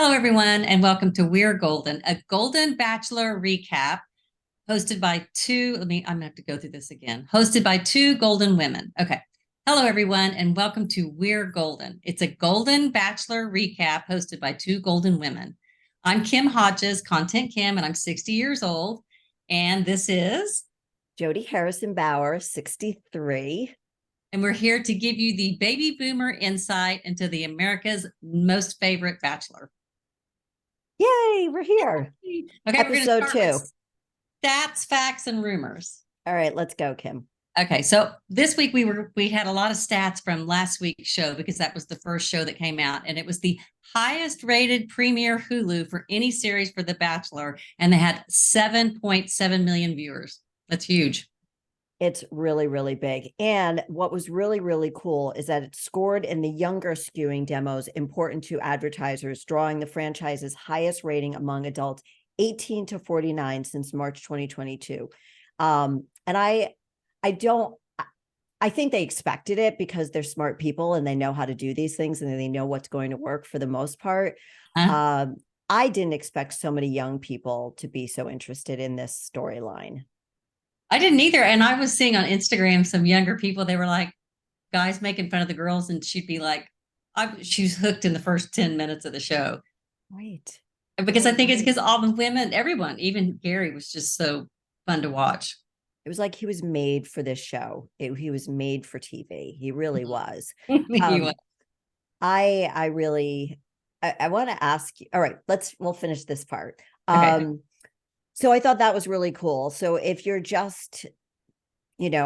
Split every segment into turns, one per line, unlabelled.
Hello, everyone, and welcome to We're Golden, a Golden Bachelor recap hosted by I'm gonna have to go through this again. Hosted by two golden women. Okay. Hello, everyone, and welcome to We're Golden. It's a Golden Bachelor recap hosted by two golden women. I'm Kim Hodges, Content Kim, and I'm 60 years old. And this is
Jodi Harrison Bauer, 63.
And we're here to give you the baby boomer insight into the America's most favorite bachelor.
Yay, we're here.
Okay,
Episode
we're going to
2.
Stats, facts, and rumors.
All right, let's go, Kim.
Okay, so this week we had a lot of stats from last week's show because that was the first show that came out, and it was the highest rated premiere Hulu for any series for The Bachelor, and they had 7.7 million viewers. That's huge.
It's really, really big. And what was really, really cool is that it scored in the younger skewing demos important to advertisers, drawing the franchise's highest rating among adults 18 to 49 since March 2022. And I think they expected it because they're smart people and they know how to do these things and they know what's going to work for the most part. I didn't expect so many young people to be so interested in this storyline.
I didn't either. And I was seeing on Instagram some younger people, they were like guys making fun of the girls, and she'd be like, she's hooked in the first 10 minutes of the show.
Right.
Because I think it's because all the women, everyone, even Gerry, was just so fun to watch.
It was like he was made for this show. He was made for TV. He really was.
He was.
I want to ask you. All right, we'll finish this part.
Okay.
So I thought that was really cool. So if you're just, watching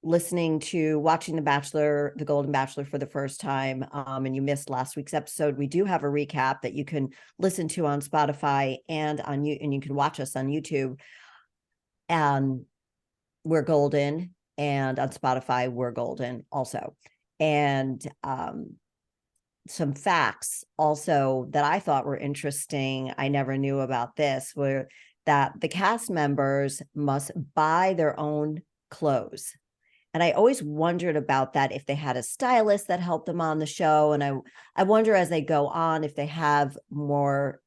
The Bachelor, The Golden Bachelor for the first time, and you missed last week's episode, we do have a recap that you can listen to on Spotify and you can watch us on YouTube. We're Golden, and on Spotify, We're Golden also. And some facts also that I thought were interesting, I never knew about this, were that the cast members must buy their own clothes. And I always wondered about that, if they had a stylist that helped them on the show. And I wonder as they go on if they have more,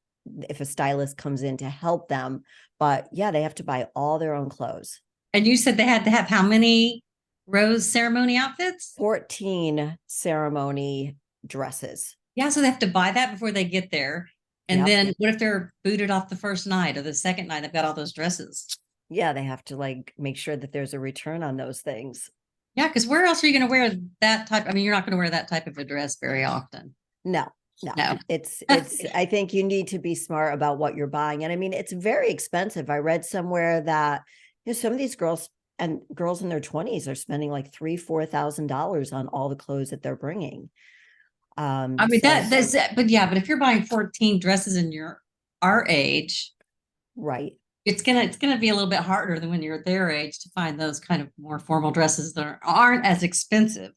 if a stylist comes in to help them. But yeah, they have to buy all their own clothes.
And you said they had to have how many rose ceremony outfits?
14 ceremony dresses.
Yeah, so they have to buy that before they get there. And then what if they're booted off the first night or the second night? They've got all those dresses.
Yeah, they have to make sure that there's a return on those things.
Yeah, because where else are you going to wear that type? I mean, you're not going to wear that type of a dress very often.
No. It's I think you need to be smart about what you're buying. And I mean, it's very expensive. I read somewhere that some of these girls in their 20s are spending like $3,000-$4,000 on all the clothes that they're bringing.
I mean, but if you're buying 14 dresses in our age,
right,
it's gonna be a little bit harder than when you're their age to find those kind of more formal dresses that aren't as expensive.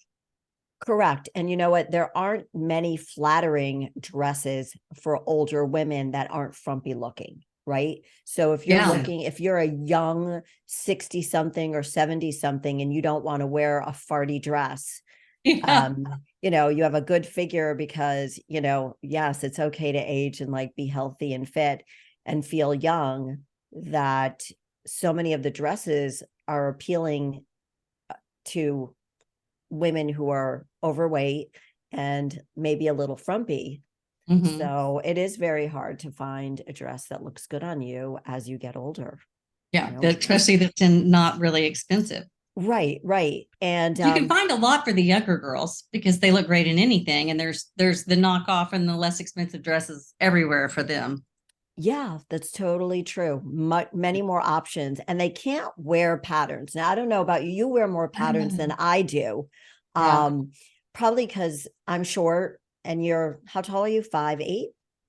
Correct. And you know what? There aren't many flattering dresses for older women that aren't frumpy looking, right? So if you're if you're a young 60 something or 70 something and you don't want to wear a farty dress, you have a good figure because, yes, it's okay to age and be healthy and fit and feel young, that so many of the dresses are appealing to women who are overweight and maybe a little frumpy. Mm-hmm. So it is very hard to find a dress that looks good on you as you get older.
Yeah, especially that's not really expensive.
Right. And
you can find a lot for the younger girls because they look great in anything. And there's the knockoff and the less expensive dresses everywhere for them.
Yeah, that's totally true. Many more options, and they can't wear patterns. Now, I don't know about you. You wear more patterns than I do. Probably because I'm short and how tall are you? 5'8"?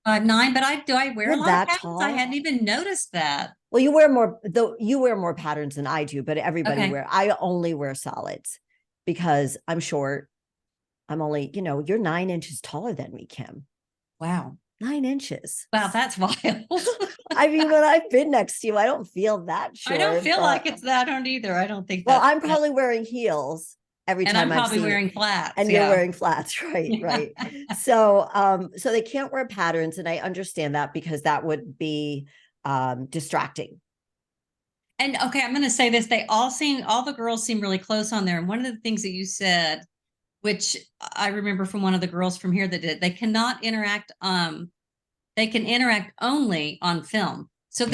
5'9", but do I wear a lot of patterns? Tall? I hadn't even noticed that.
Well, you wear more patterns than I do, but everybody I only wear solids because I'm short. I'm only, you're 9 inches taller than me, Kim.
Wow.
9 inches.
Wow, that's wild.
I mean, when I've been next to you, I don't feel that short.
I don't feel like it's that hard either. I don't think
well, I'm probably wearing heels every
And
time
I'm
I've
probably
seen it.
wearing flats.
And you're wearing flats, right? Right. So they can't wear patterns, and I understand that because that would be distracting.
And okay, I'm going to say this. All the girls seem really close on there. And one of the things that you said, which I remember from one of the girls from here that did, they cannot interact. They can interact only on film. So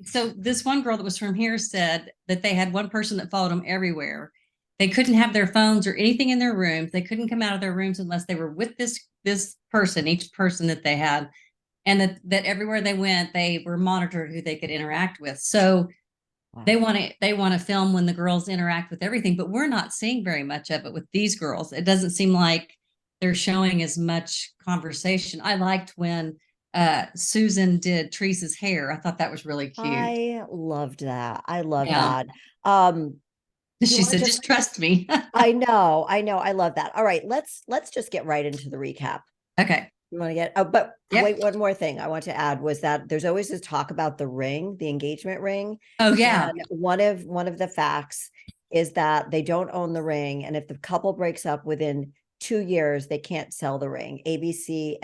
so this one girl that was from here said that they had one person that followed them everywhere. They couldn't have their phones or anything in their rooms. They couldn't come out of their rooms unless they were with this person, each person that they had, and that everywhere they went, they were monitored who they could interact with. So
Wow.
they want to film when the girls interact with everything, but we're not seeing very much of it with these girls. It doesn't seem like they're showing as much conversation. I liked when Susan did Teresa's hair. I thought that was really cute.
I loved that. I love
Yeah.
that.
She said, just trust me.
I know. I love that. All right, let's just get right into the recap.
Okay.
You want to get, oh, but
Yep.
wait, one more thing I want to add was that there's always this talk about the ring, the engagement ring.
Oh, yeah.
And one of the facts is that they don't own the ring. And if the couple breaks up within 2 years, they can't sell the ring. ABC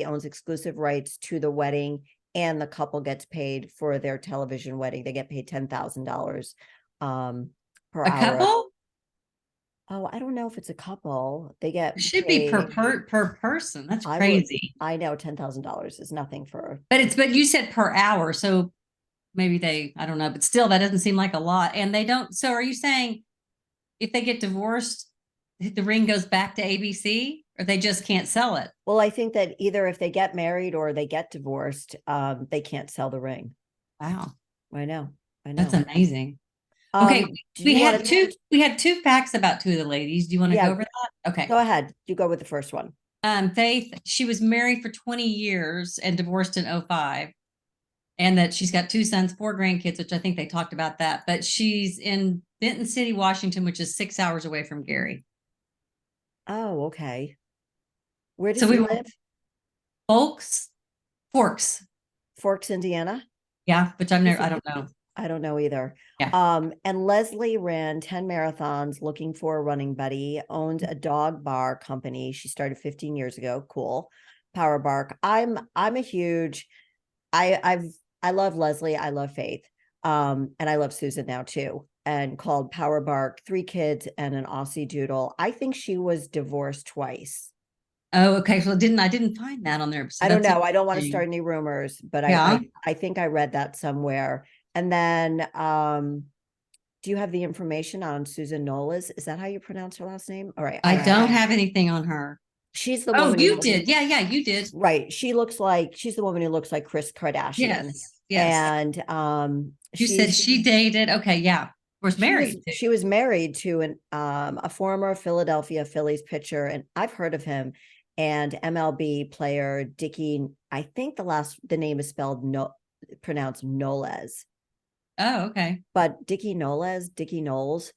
owns exclusive rights to the wedding, and the couple gets paid for their television wedding. They get paid $10,000 per
A
hour.
couple?
Oh, I don't know if it's a couple. They get
It should
paid,
be per person. That's crazy.
I know $10,000 is nothing for.
But you said per hour, so maybe I don't know, but still, that doesn't seem like a lot. And they don't. So, are you saying if they get divorced, the ring goes back to ABC, or they just can't sell it?
Well, I think that either if they get married or they get divorced, they can't sell the ring.
Wow,
I know.
that's amazing. Okay, we had two facts about two of the ladies. Do you want to go over that? Okay,
go ahead. You go with the first one.
Faith, she was married for 20 years and divorced in 2005, and that she's got 2 sons, 4 grandkids, which I think they talked about that. But she's in Benton City, Washington, which is 6 hours away from Gerry.
Oh, okay. Where does he live? Forks, Indiana.
Yeah, which I don't know.
I don't know either.
Yeah.
And Leslie ran 10 marathons looking for a running buddy, owned a dog bar company. She started 15 years ago. Cool. Power Bark. I love Leslie. I love Faith. And I love Susan now too. And called Power Bark, 3 kids and an Aussie Doodle. I think she was divorced twice.
Oh, okay. So I didn't find that on there. So
I don't know. I don't want to start any rumors, but
yeah.
I think I read that somewhere. And then, do you have the information on Susan Knowles? Is that how you pronounce her last name? All right.
I don't have anything on her.
She's the woman.
Oh, you did. Yeah, you did.
Right. She's the woman who looks like Kris Kardashian.
Yes.
And
you said she dated. Okay, yeah. Was married.
She was married to a former Philadelphia Phillies pitcher, and I've heard of him, and MLB player Dickie. I think the name is pronounced Knowles.
Oh, okay.
But Dickie Knowles, Noles,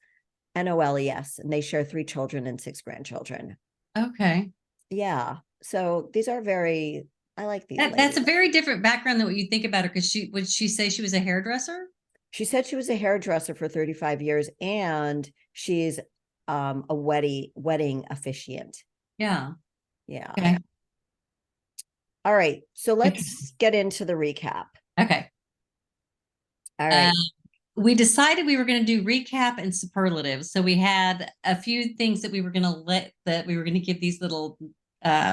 and they share 3 children and 6 grandchildren.
Okay.
Yeah. So these are I like these.
That's a very different background than what you think about her. Because would she say she was a hairdresser?
She said she was a hairdresser for 35 years, and she's a wedding officiant.
Yeah.
Yeah.
Okay.
All right. So let's get into the recap.
Okay.
All right.
We decided we were going to do recap and superlatives. So we had a few things that we were going to give these little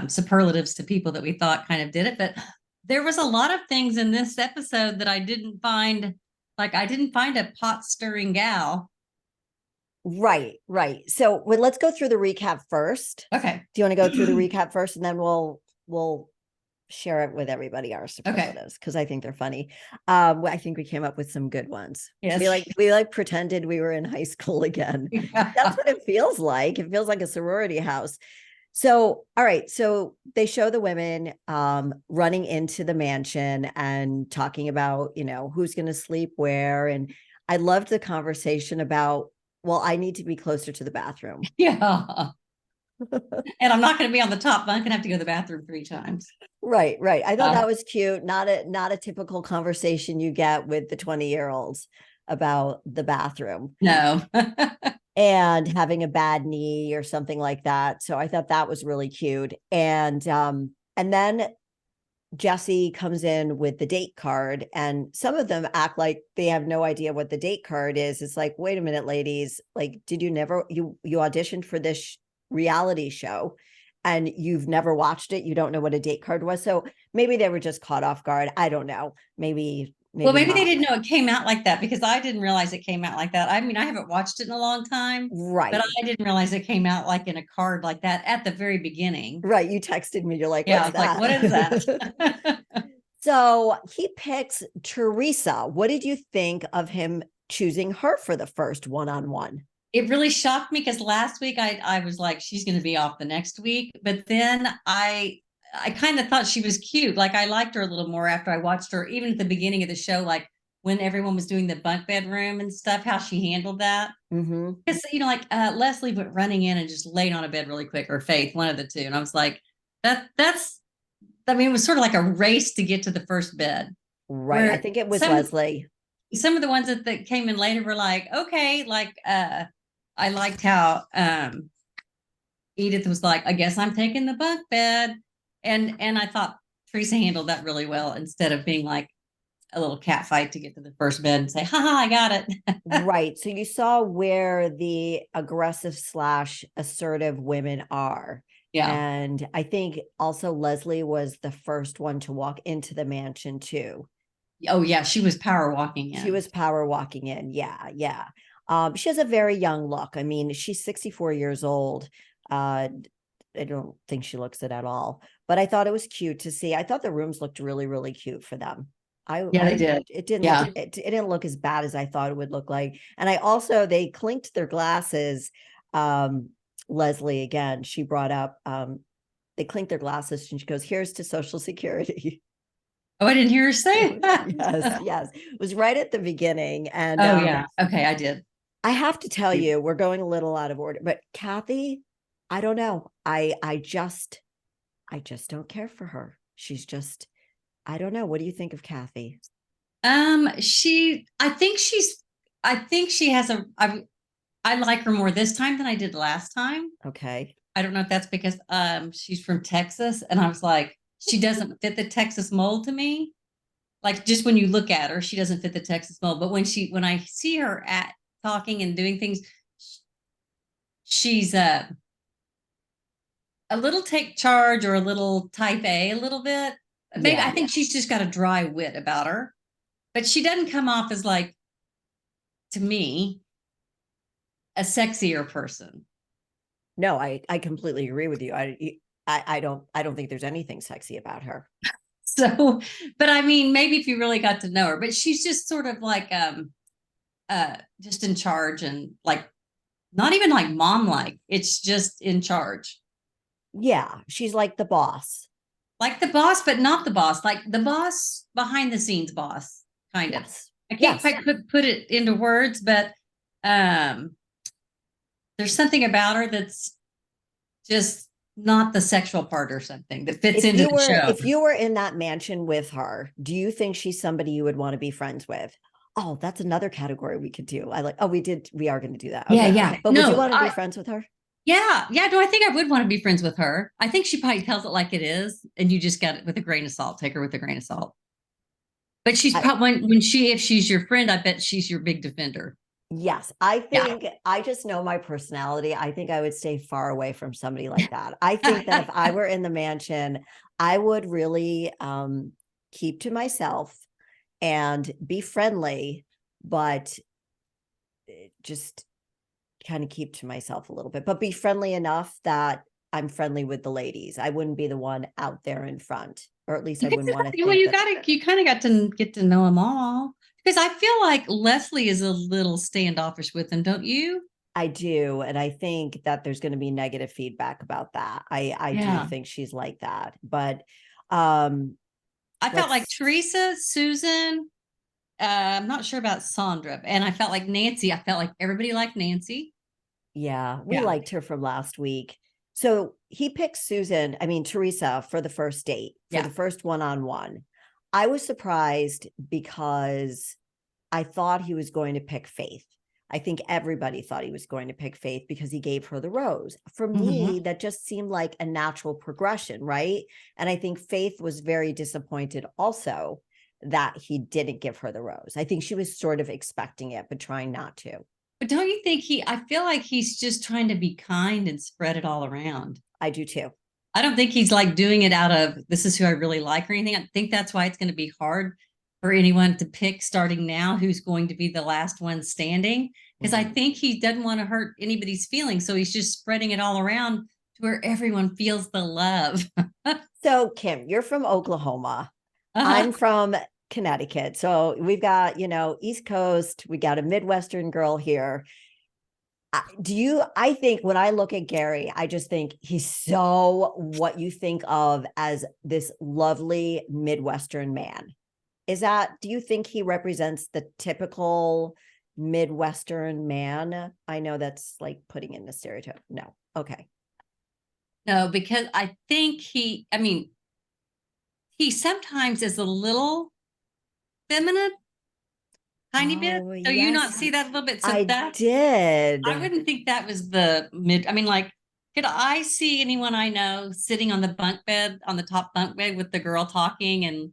superlatives to people that we thought kind of did it. But there was a lot of things in this episode that I didn't find. Like, I didn't find a pot stirring gal.
Right. So let's go through the recap first.
Okay.
Do you want to go through the recap first, and then we'll share it with everybody, our superlatives, because I think they're funny. I think we came up with some good ones.
Yes.
We pretended we were in high school again. Yeah. That's what it feels like. It feels like a sorority house. So, all right. So they show the women running into the mansion and talking about, who's going to sleep where. And I loved the conversation about, well, I need to be closer to the bathroom.
Yeah. And I'm not going to be on the top bunk and have to go to the bathroom 3 times.
Right. I thought that was cute. Not a typical conversation you get with the 20-year-olds about the bathroom.
No.
and having a bad knee or something like that. So I thought that was really cute. And then Jesse comes in with the date card, and some of them act like they have no idea what the date card is. It's like, wait a minute, ladies, like, did you never, you auditioned for this reality show and you've never watched it? You don't know what a date card was. So maybe they were just caught off guard. I don't know.
Well, maybe
Not.
they didn't know it came out like that, because I didn't realize it came out like that. I mean, I haven't watched it in a long time,
Right.
but I didn't realize it came out like in a card like that at the very beginning.
Right. You texted me. You're like,
Yeah, I
what's
was like,
that?
what is that?
So he picks Teresa. What did you think of him choosing her for the first one-on-one?
It really shocked me, because last week I was like, she's going to be off the next week. But then I kind of thought she was cute. Like, I liked her a little more after I watched her, even at the beginning of the show, like when everyone was doing the bunk bed room and stuff, how she handled that.
Mm-hmm.
Because, like Leslie went running in and just laid on a bed really quick, or Faith, one of the two. And I was like, I mean, it was sort of like a race to get to the first bed.
Right. I
Where
think it was Leslie.
some of the ones that came in later were like, okay, like I liked how Edith was like, I guess I'm taking the bunk bed. And I thought Teresa handled that really well, instead of being like a little cat fight to get to the first bed and say, haha, I got it.
Right. So you saw where the aggressive / assertive women are.
Yeah.
And I think also Leslie was the first one to walk into the mansion too.
Oh yeah, she was power walking in.
She was power walking in. Yeah, yeah. She has a very young look. I mean, she's 64 years old. I don't think she looks it at all, but I thought it was cute to see. I thought the rooms looked really, really cute for them.
They did.
It didn't
Yeah.
look, it didn't look as bad as I thought it would look like. And they clinked their glasses. Leslie, again, she brought up, they clinked their glasses and she goes, here's to Social Security.
Oh, I didn't hear her say that.
Yes. It was right at the beginning. And
Oh yeah. Okay, I did.
I have to tell you, we're going a little out of order, but Kathy, I don't know. I just don't care for her. She's just, I don't know. What do you think of Kathy?
I think she has I like her more this time than I did last time.
Okay.
I don't know if that's because she's from Texas, and I was like, she doesn't fit the Texas mold to me. Like, just when you look at her, she doesn't fit the Texas mold. But when I see her at talking and doing things, she's a little take charge, or a little type A, a little bit. Maybe I think she's just got a dry wit about her, but she doesn't come off as, like, to me, a sexier person.
No, I completely agree with you. I don't think there's anything sexy about her.
So, but I mean, maybe if you really got to know her, but she's just sort of like just in charge, and like not even like mom like. It's just in charge.
Yeah, she's like the boss.
Like the boss, but not the boss. Like the boss behind the scenes boss, kind of.
Yes.
I can't quite put it into words, but there's something about her that's just not the sexual part or something that fits into the show.
If you were in that mansion with her, do you think she's somebody you would want to be friends with? Oh, that's another category we could do. We are going to do that.
Okay. Yeah.
But would you want to be friends with her?
Yeah. Yeah. Do I think I would want to be friends with her? I think she probably tells it like it is, and you just got it with a grain of salt. Take her with a grain of salt. But she's probably, if she's your friend, I bet she's your big defender.
Yes, I think I just know my personality. I think I would stay far away from somebody like that. I think that if I were in the mansion, I would really keep to myself and be friendly, but just kind of keep to myself a little bit, but be friendly enough that I'm friendly with the ladies. I wouldn't be the one out there in front, or at least I wouldn't want to.
Well, you kind of got to get to know them all. Because I feel like Leslie is a little standoffish with him, don't you?
I do. And I think that there's going to be negative feedback about that. I do think she's like that. But
I felt like Teresa, Susan, I'm not sure about Sandra. And I felt like Nancy. I felt like everybody liked Nancy.
Yeah, we liked her from last week. So he picked Teresa for the first date, for the first one-on-one. I was surprised because I thought he was going to pick Faith. I think everybody thought he was going to pick Faith because he gave her the rose. For
Mm-hmm.
me, that just seemed like a natural progression, right? And I think Faith was very disappointed also that he didn't give her the rose. I think she was sort of expecting it, but trying not to.
But don't you think I feel like he's just trying to be kind and spread it all around.
I do too.
I don't think he's like doing it out of this is who I really like or anything. I think that's why it's going to be hard for anyone to pick starting now who's going to be the last one standing. Because I think he doesn't want to hurt anybody's feelings. So he's just spreading it all around to where everyone feels the love.
So, Kim, you're from Oklahoma. I'm from Connecticut. So we've got, East Coast, we got a Midwestern girl here. I think when I look at Gerry, I just think he's so what you think of as this lovely Midwestern man. Do you think he represents the typical Midwestern man? I know that's like putting in the stereotype. No. Okay.
No, because I think he sometimes is a little feminine, tiny bit. So you not see that a little bit. So
I did.
I wouldn't think that was the mid. Like, could I see anyone I know sitting on the top bunk bed with the girl talking and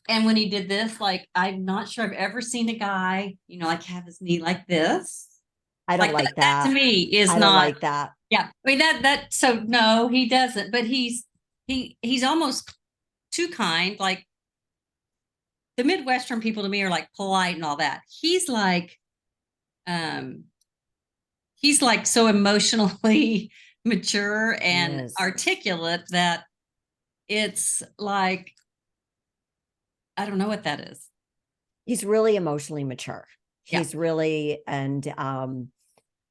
when he did this, like, I'm not sure I've ever seen a guy, like have his knee like this.
I don't like that.
That to me is
I
not
like that.
Yeah. I mean so no, he doesn't, but he's almost too kind. Like the Midwestern people to me are like polite and all that. He's like so emotionally mature and articulate that it's like, I don't know what that is.
He's really emotionally mature. He's really, and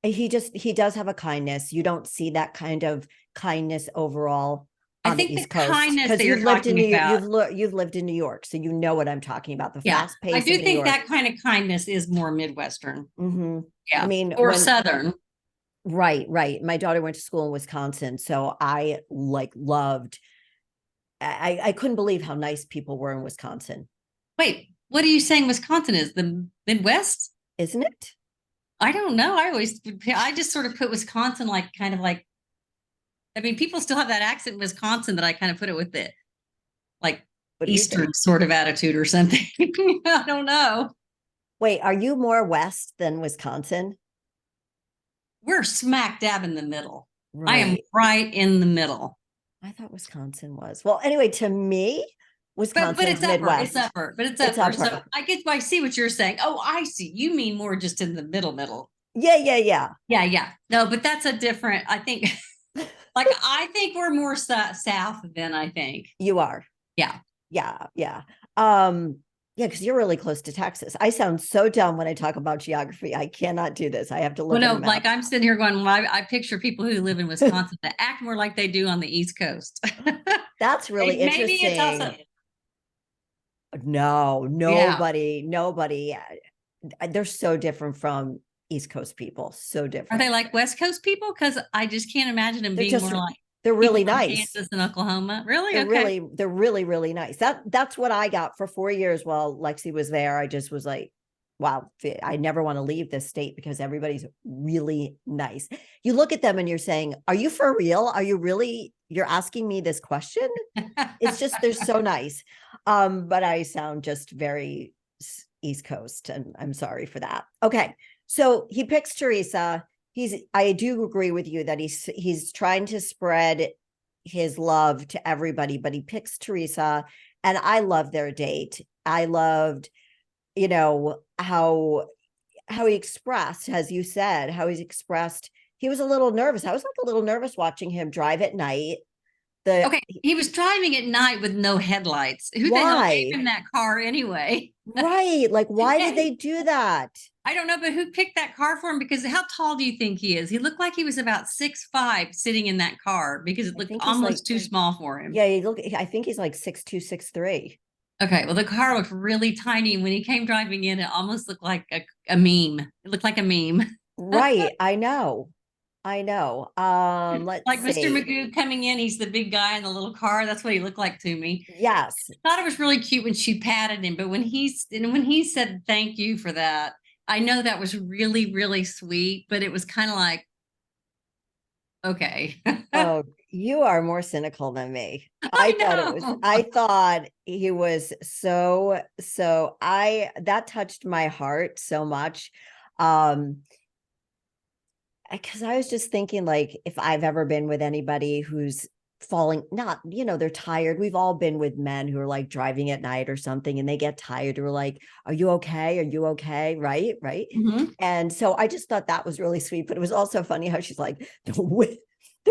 he does have a kindness. You don't see that kind of kindness overall on the East Coast because you've lived in you've lived in New York, so you know what I'm talking about. The fast pace.
I do think that kind of kindness is more Midwestern.
Mm-hmm.
Yeah,
I mean,
or Southern.
Right. My daughter went to school in Wisconsin, so I loved. I couldn't believe how nice people were in Wisconsin.
Wait, what are you saying Wisconsin is? The Midwest?
Isn't it?
I don't know. I just sort of put Wisconsin like kind of like, I mean, people still have that accent in Wisconsin that I kind of put it with it, like Eastern sort of attitude or something. I don't know.
Wait, are you more West than Wisconsin?
We're smack dab in the middle.
Right.
I am right in the middle.
I thought Wisconsin was. Well, anyway, to me, Wisconsin
but it's
Midwest.
Upper. But it's upper. So I see what you're saying. Oh, I see. You mean more just in the middle.
Yeah.
No, but that's a different, I think, like, I think we're more south than I think.
You are.
Yeah.
Because you're really close to Texas. I sound so dumb when I talk about geography. I cannot do this. I have to look at a map.
Like I'm sitting here going, well, I picture people who live in Wisconsin that act more like they do on the East Coast.
That's really interesting. Maybe it's also. No, nobody. They're so different from East Coast people. So different.
Are they like West Coast people? Because I just can't imagine them being more like.
They're really nice.
Kansas and Oklahoma. Really?
They're really nice. That's what I got for 4 years while Lexi was there. I just was like, wow, I never want to leave this state because everybody's really nice. You look at them and you're saying, are you for real? Are you really, you're asking me this question? It's just, they're so nice. But I sound just very East Coast and I'm sorry for that. Okay. So he picks Teresa. I do agree with you that he's trying to spread his love to everybody, but he picks Teresa, and I love their date. I loved, how he expressed, as you said, he was a little nervous. I was like a little nervous watching him drive at night.
He was driving at night with no headlights. Who the hell gave him that car anyway?
Right. Like, why did they do that?
I don't know, but who picked that car for him? Because how tall do you think he is? He looked like he was about 6'5" sitting in that car because it looked almost too small for him.
Yeah, I think he's like 6'2", 6'3".
Okay, well, the car looked really tiny. When he came driving in, it almost looked like a meme. It looked like a meme.
Right, I know. Let's
like
see.
Mr. Magoo coming in, he's the big guy in the little car. That's what he looked like to me.
Yes.
I thought it was really cute when she patted him, but when he said thank you for that, I know that was really, really sweet, but it was kind of like, okay.
Oh, you are more cynical than me.
I know.
I thought he was that touched my heart so much. Um, because I was just thinking, like, if I've ever been with anybody who's falling, not, they're tired. We've all been with men who are like driving at night or something and they get tired. We're like, are you okay? Are you okay? Right. Right.
Mhm.
And so I just thought that was really sweet, but it was also funny how she's like, the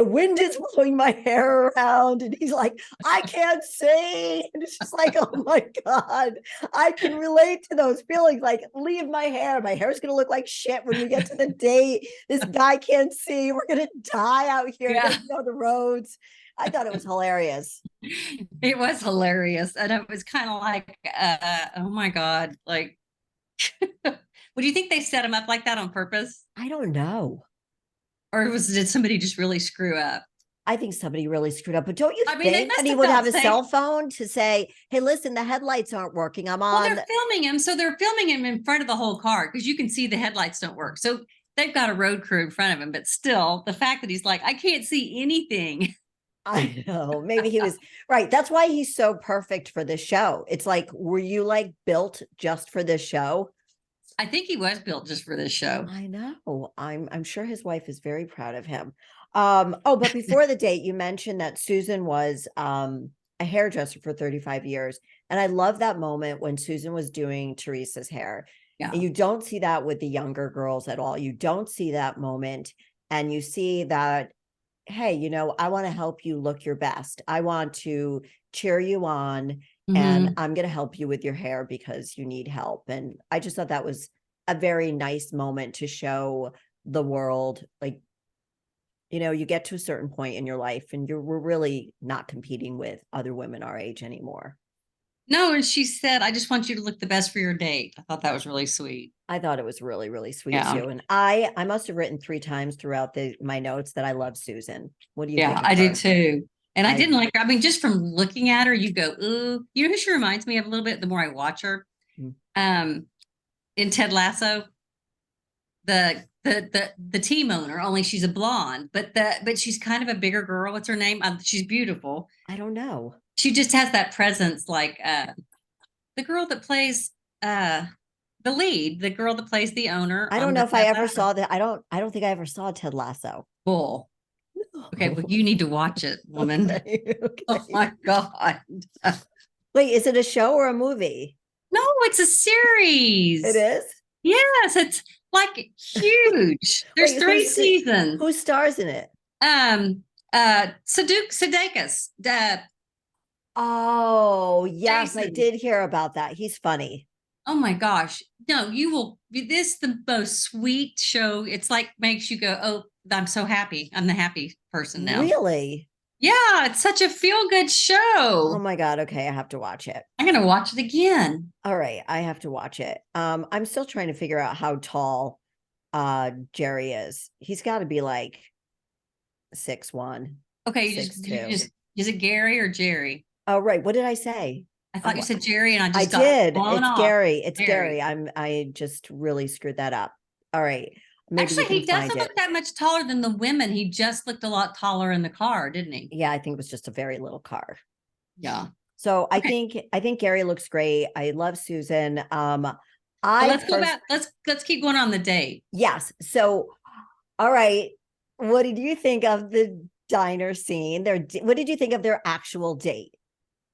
wind is blowing my hair around. And he's like, I can't see. And it's just like, oh my God, I can relate to those feelings. Like, leave my hair. My hair's going to look like shit when we get to the date. This guy can't see. We're going to die out here.
Yeah.
Don't know the roads. I thought it was hilarious.
It was hilarious. And it was kind of like, oh my God. Like, would you think they set him up like that on purpose?
I don't know.
Or did somebody just really screw up?
I think somebody really screwed up. But don't you
I mean, they
think
must
that he
have
would
felt
have a
safe.
cell phone to say, hey, listen, the headlights aren't working. I'm
Well,
on.
they're filming him. So they're filming him in front of the whole car because you can see the headlights don't work. So they've got a road crew in front of him. But still, the fact that he's like, I can't see anything.
I know. Maybe he was right. That's why he's so perfect for this show. It's like, were you like built just for this show?
I think he was built just for this show.
I know. I'm sure his wife is very proud of him. But before the date, you mentioned that Susan was a hairdresser for 35 years. And I love that moment when Susan was doing Teresa's hair.
Yeah.
And you don't see that with the younger girls at all. You don't see that moment. And you see that, hey, I want to help you look your best. I want to cheer you on. And
Mhm.
I'm going to help you with your hair because you need help. And I just thought that was a very nice moment to show the world, like, you get to a certain point in your life and we're really not competing with other women our age anymore.
No, and she said, I just want you to look the best for your date. I thought that was really sweet.
I thought it was really, really sweet
Yeah.
too. And I must have written 3 times throughout my notes that I love Susan. What do you
Yeah,
think of
I
her?
did too. And I didn't like her. I mean, just from looking at her, you go, ooh, you know who she reminds me of a little bit the more I watch her?
Mm.
In Ted Lasso, the team owner, only she's a blonde, but she's kind of a bigger girl. What's her name? She's beautiful.
I don't know.
She just has that presence, like the girl that plays the lead, the girl that plays the owner
I
on
don't know
the
if I
Ted
ever
Lasso.
saw that. I don't think I ever saw Ted Lasso.
Bull. Okay, well, you need to watch it, woman.
Okay,
Oh
okay.
my God.
Wait, is it a show or a movie?
No, it's a
It
series.
is?
Yes, it's like huge. There's
Wait,
3 seasons.
who stars in it?
Sudeikis,
Oh, yes, I
Jason.
did hear about that. He's funny.
Oh my gosh. No, you will. This is the most sweet show. It's like makes you go, oh, I'm so happy. I'm the happy person now.
Really?
Yeah, it's such a feel-good
Oh
show.
my God. Okay, I have to watch it.
I'm gonna watch it again.
All right, I have to watch it. I'm still trying to figure out how tall Gerry is. He's got to be like 6'1",
Okay, you
6'2".
just is it Gary or Jerry?
Oh, right. What did I say?
I thought you said Jerry and I
I
just got
did.
blown
It's
off.
Gary. It's
Gary.
Gary. I just really screwed that up. All right. Maybe we
Actually,
can
he
find
doesn't
it.
look that much taller than the women. He just looked a lot taller in the car, didn't he?
Yeah, I think it was just a very little car.
Yeah.
So I
Okay.
think Gary looks great. I love Susan.
Well, let's go back. Let's keep going on the date.
Yes. So, all right. What did you think of the diner scene? What did you think of their actual date?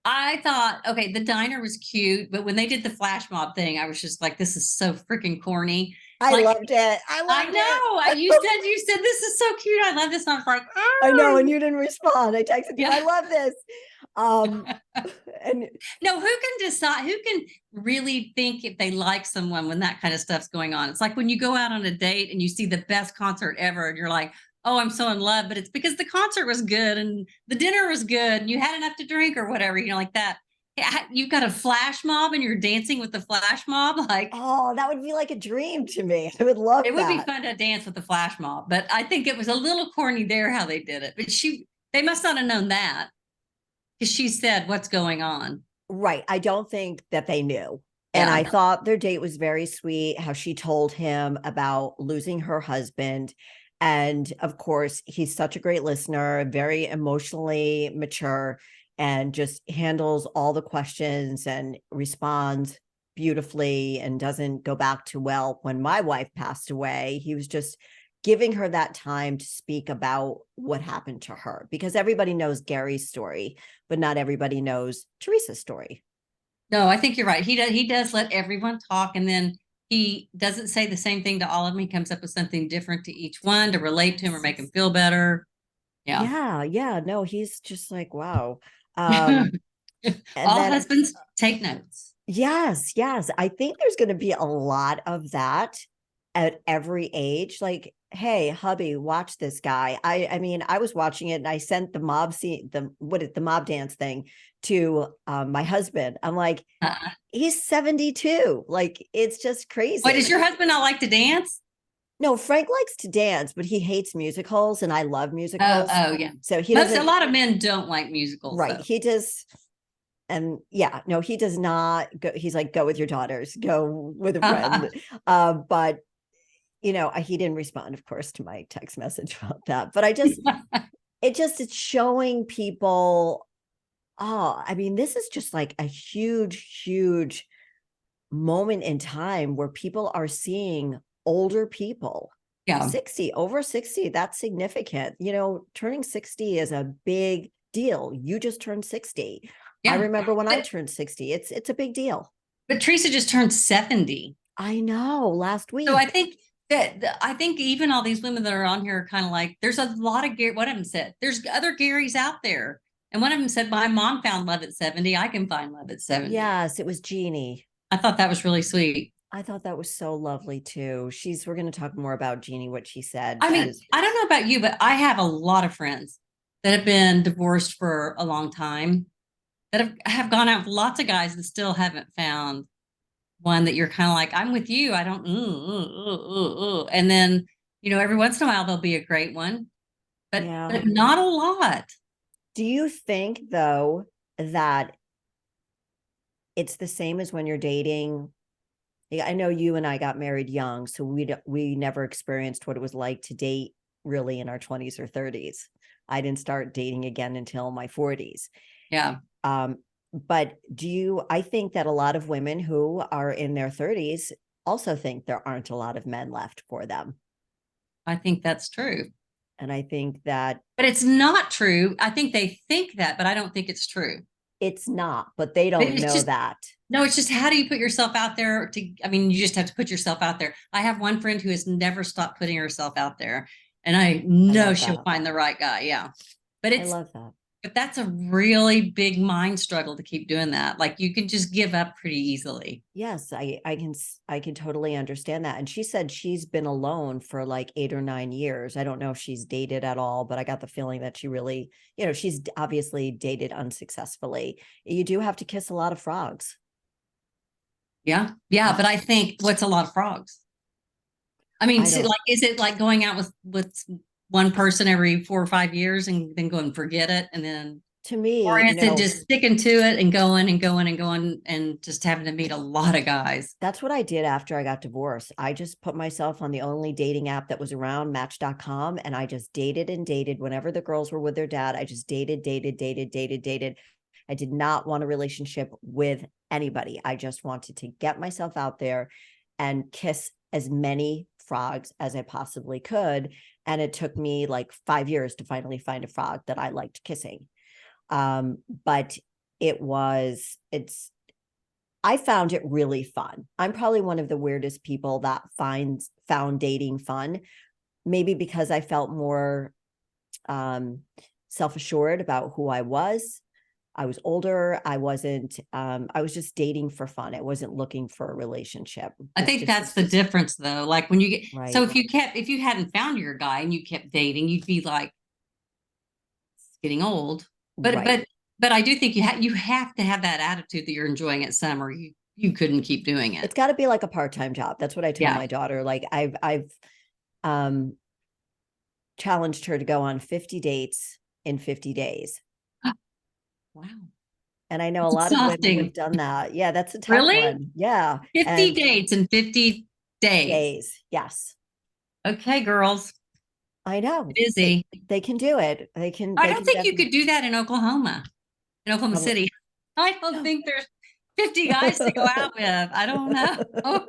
I thought, okay, the diner was cute, but when they did the flash mob thing, I was just like, this is so freaking corny.
I
Like,
loved it. I
I
loved
know.
it.
You said this is so cute. I love this. And I was like,
I know, and you didn't respond. I texted you,
yeah.
I love this. And
No, who can decide? Who can really think if they like someone when that kind of stuff's going on? It's like when you go out on a date and you see the best concert ever, and you're like, oh, I'm so in love. But it's because the concert was good and the dinner was good and you had enough to drink or whatever, like that. You've got a flash mob and you're dancing with the flash mob. Like,
oh, that would be like a dream to me. I would love
it would be
that.
fun to dance with the flash mob, but I think it was a little corny there how they did it. But they must not have known that because she said, what's going on?
Right. I don't think that they knew. And I thought their date was very sweet, how she told him about losing her husband. And of course, he's such a great listener, very emotionally mature, and just handles all the questions and responds beautifully and doesn't go back to, well, when my wife passed away. He was just giving her that time to speak about what happened to her, because everybody knows Gary's story, but not everybody knows Teresa's story.
No, I think you're right. He does let everyone talk, and then he doesn't say the same thing to all of them. He comes up with something different to each one to relate to him or make him feel better.
Yeah. No, he's just like, wow. And
All
then
husbands take notes.
yes. I think there's going to be a lot of that at every age. Like, hey, hubby, watch this guy. I mean, I was watching it and I sent the mob scene, the mob dance thing to my husband. I'm like, he's 72. Like, it's just crazy.
Wait, does your husband not like to dance?
No, Frank likes to dance, but he hates musicals, and I love musicals.
Oh yeah.
So he
a lot of men don't like musicals.
Right.
Though.
He does. And yeah, no, he does not go. He's like, go with your daughters, go with a friend. But he didn't respond, of course, to my text message about that. But it's showing people, oh, I mean, this is just like a huge moment in time where people are seeing older people.
Yeah.
60, over 60, that's significant. Turning 60 is a big deal. You just turned 60. Yeah. I remember when I turned 60. It's a big deal.
But Teresa just turned 70.
I know, last week.
So I think even all these women that are on here are kind of like, there's a lot of Gary. One of them said, there's other Garys out there. And one of them said, my mom found love at 70. I can find love at 70.
Yes, it was Jeannie.
I thought that was really sweet.
I thought that was so lovely too. We're going to talk more about Jeannie, what she said.
I mean, I don't know about you, but I have a lot of friends that have been divorced for a long time, that have gone out with lots of guys that still haven't found one that you're kind of like, I'm with you. I don't, and then, every once in a while there'll be a great one, but not a lot.
Do you think though that it's the same as when you're dating? I know you and I got married young, so we never experienced what it was like to date really in our 20s or 30s. I didn't start dating again until my 40s.
Yeah.
But I think that a lot of women who are in their 30s also think there aren't a lot of men left for them.
I think that's true.
And I think that.
But it's not true. I think they think that, but I don't think it's true.
It's not, but they don't know that.
No, it's just, how do you put yourself out there you just have to put yourself out there. I have one friend who has never stopped putting herself out there, and I know she'll find the right guy. Yeah. But I love that. But that's a really big mind struggle to keep doing that. Like, you can just give up pretty easily.
Yes, I can totally understand that. And she said she's been alone for like 8 or 9 years. I don't know if she's dated at all, but I got the feeling that she really, she's obviously dated unsuccessfully. You do have to kiss a lot of frogs.
Yeah. Yeah. But I think, what's a lot of frogs? I mean, is it like going out with one person every 4 or 5 years and then go and forget it? And then,
to me,
or is it just sticking to it and going and just having to meet a lot of guys?
That's what I did after I got divorced. I just put myself on the only dating app that was around, Match.com, and I just dated and dated. Whenever the girls were with their dad, I just dated. I did not want a relationship with anybody. I just wanted to get myself out there and kiss as many frogs as I possibly could. And it took me like 5 years to finally find a frog that I liked kissing. But I found it really fun. I'm probably one of the weirdest people that found dating fun, maybe because I felt more self-assured about who I was. I was older. I was just dating for fun. I wasn't looking for a relationship.
I think that's the difference though. Like, when you get, right. So if you hadn't found your guy and you kept dating, you'd be like, it's getting old. But, right. but I do think you have to have that attitude that you're enjoying it some, or you couldn't keep doing it.
It's got to be like a part-time job. That's what I tell my daughter. Like, I've challenged her to go on 50 dates in 50 days.
Wow.
And I know a
It's
lot of women
exhausting.
have done that. Yeah, that's a tough
Really?
one. Yeah.
50
And
dates in 50 days.
days. Yes.
Okay, girls.
I know.
Busy.
They can do it.
I
They
don't
can
think you
definitely
could do that in Oklahoma City. I don't think there's 50 guys to go out with. I don't know.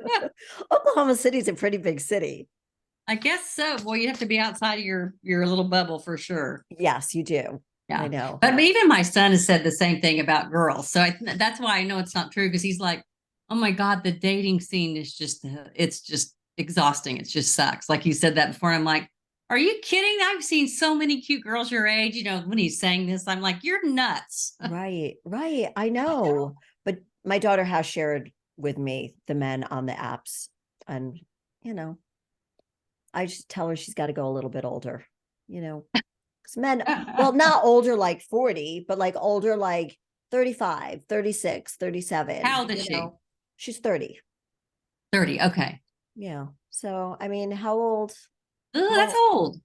Oklahoma City is a pretty big city.
I guess so. Well, you have to be outside of your little bubble for sure.
Yes, you do. I
Yeah.
know.
But even my son has said the same thing about girls. So that's why I know it's not true, because he's like, oh my God, the dating scene is it's just exhausting. It just sucks. Like you said that before. I'm like, are you kidding? I've seen so many cute girls your age. When he's saying this, I'm like, you're nuts.
Right, right. I know. But my daughter has shared with me the men on the apps. And, you know, I just tell her she's got to go a little bit older, because men, well, not older like 40, but like older like 35, 36, 37.
How old is she?
She's 30.
30. Okay.
Yeah. So, I mean, how old?
Oh, that's
How
old.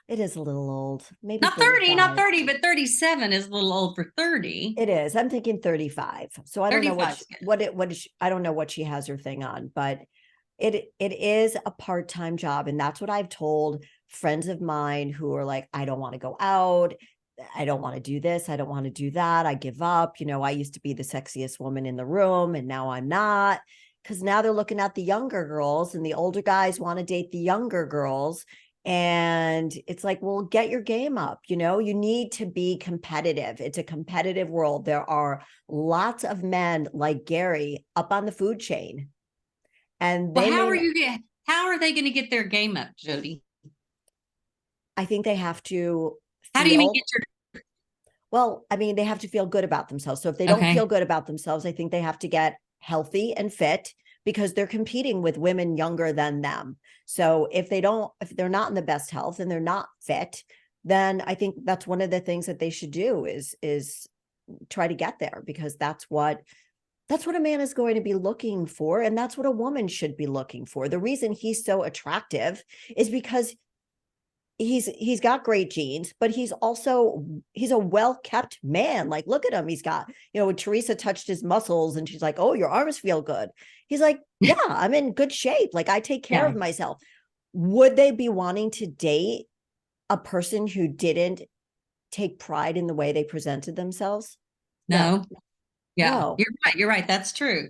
it is a little old, maybe
Not 30, not
35.
30, but 37 is a little old for 30.
It is. I'm thinking 35. So I don't know
35
I don't know what she has her thing on, but it is a part-time job. And that's what I've told friends of mine who are like, I don't want to go out. I don't want to do this. I don't want to do that. I give up. I used to be the sexiest woman in the room and now I'm not. Because now they're looking at the younger girls and the older guys want to date the younger girls. And it's like, well, get your game up. You need to be competitive. It's a competitive world. There are lots of men like Gary up on the food chain. And
Well,
they may,
how are they going to get their game up, Jodi?
I think they have to
How do you mean
feel, well, I mean, they have to feel good about themselves. So if they don't
okay.
feel good about themselves, I think they have to get healthy and fit because they're competing with women younger than them. So if they're not in the best health and they're not fit, then I think that's one of the things that they should do is try to get there, because that's what a man is going to be looking for. And that's what a woman should be looking for. The reason he's so attractive is because he's got great genes, but he's a well-kept man. Like, look at him. He's got, when Teresa touched his muscles and she's like, oh, your arms feel good. He's like, yeah, I'm in good shape. Like, I take care of myself. Would they be wanting to date a person who didn't take pride in the way they presented themselves?
No. Yeah,
No.
You're right. That's true.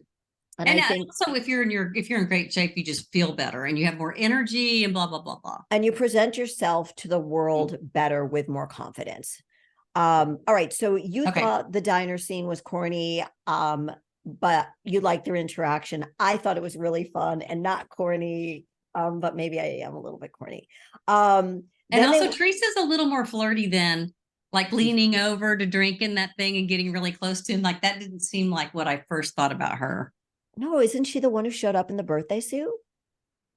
And
And
I think
also, if you're in great shape, you just feel better and you have more energy and blah blah blah blah.
and you present yourself to the world better with more confidence. All right. So you thought the diner scene was corny, but you liked their interaction. I thought it was really fun and not corny, but maybe I am a little bit corny.
And also, Teresa's a little more flirty than like leaning over to drinking that thing and getting really close to him. Like that didn't seem like what I first thought about her.
No, isn't she the one who showed up in the birthday suit?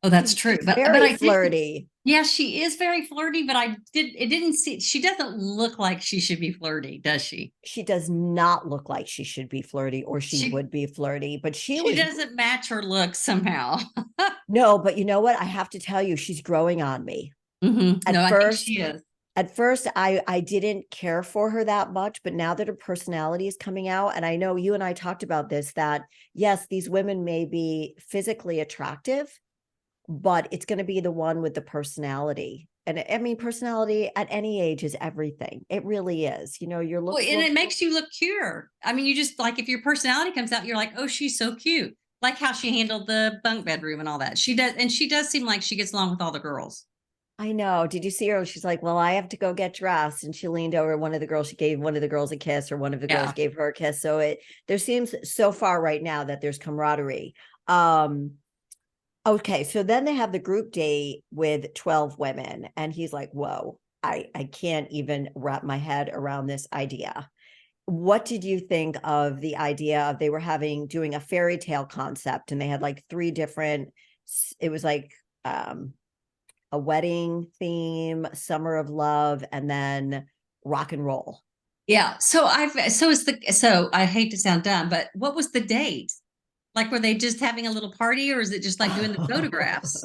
Oh, that's true.
She's
But
very
I
flirty.
Yeah, she is very flirty, but it didn't see, she doesn't look like she should be flirty, does she?
She does not look like she should be flirty, or she would be flirty, but she
doesn't match her look somehow.
No, but you know what? I have to tell you, she's growing on me.
Mm-hmm. No, I think she is.
At first, I didn't care for her that much, but now that her personality is coming out, and I know you and I talked about this, that yes, these women may be physically attractive, but it's going to be the one with the personality. And I mean, personality at any age is everything. It really is. Your looks.
Well, and it makes you look cuter. I mean, you just like, if your personality comes out, you're like, oh, she's so cute. Like how she handled the bunk bedroom and all that. She does. And she does seem like she gets along with all the girls.
I know. Did you see her? She's like, well, I have to go get dressed. And she leaned over one of the girls. She gave one of the girls a kiss, or one of the girls gave her a kiss. So there seems so far right now that there's camaraderie. Okay. So then they have the group date with 12 women. And he's like, whoa, I can't even wrap my head around this idea. What did you think of the idea of they were doing a fairy tale concept, and they had like 3 different, it was like, a wedding theme, summer of love, and then rock and roll.
Yeah. So I hate to sound dumb, but what was the date? Like, were they just having a little party, or is it just like doing the photographs?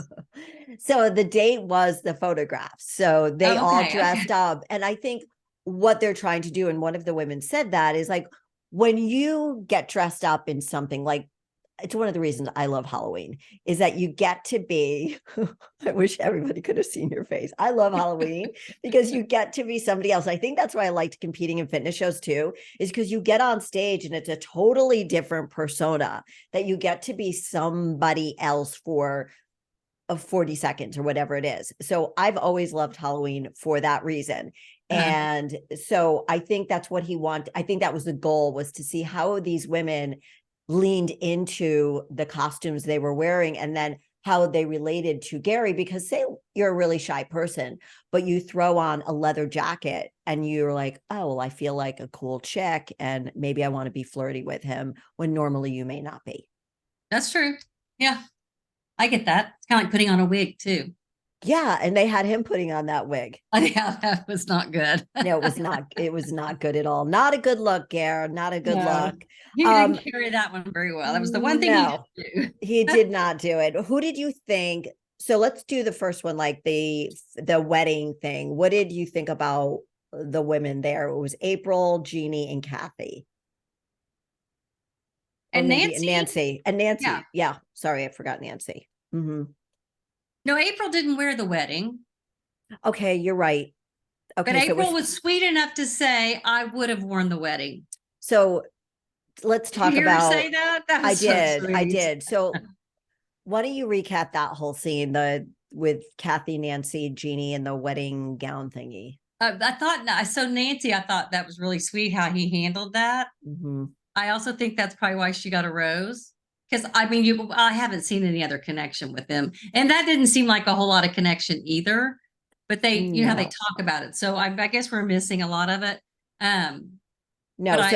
So the date was the photographs. So they all dressed up. And I think what they're trying to do, and one of the women said that, is like, when you get dressed up in something like, it's one of the reasons I love Halloween is that you get to be, I wish everybody could have seen your face. I love Halloween because you get to be somebody else. I think that's why I liked competing in fitness shows too, is because you get on stage and it's a totally different persona that you get to be somebody else for of 40 seconds or whatever it is. So I've always loved Halloween for that reason. And so I think that's what he wanted. I think that was the goal, was to see how these women leaned into the costumes they were wearing and then how they related to Gerry. Because say you're a really shy person, but you throw on a leather jacket and you're like, oh, well, I feel like a cool chick and maybe I want to be flirty with him, when normally you may not be.
That's true. Yeah, I get that. It's kind of like putting on a wig too.
Yeah, and they had him putting on that wig.
Yeah, that was not good.
No, it was not. It was not good at all. Not a good look, Gare. Not a good
No,
look.
he didn't carry that one very well. That was the one thing he
No,
did
he
do.
did not do it. Who did you think? So let's do the first one, like the wedding thing. What did you think about the women there? It was April, Jeannie, and Kathy. Or
And
maybe
Nancy,
And Nancy.
yeah.
Yeah. Sorry, I forgot Nancy.
No, April didn't wear the wedding,
Okay, you're right.
but
Okay, so
April was sweet enough to say, I would have worn the wedding.
so let's
Did you
talk
hear her
about.
say that? That
I
was so
did. I
sweet.
did. So why don't you recap that whole scene, the with Kathy, Nancy, Jeannie, and the wedding gown thingy?
I thought, so Nancy, I thought that was really sweet how he handled that.
Mm-hmm.
I also think that's probably why she got a rose. Because I mean, I haven't seen any other connection with them, and that didn't seem like a whole lot of connection either. But you know how they
No,
talk about it, so I guess we're missing a lot of it. But
no.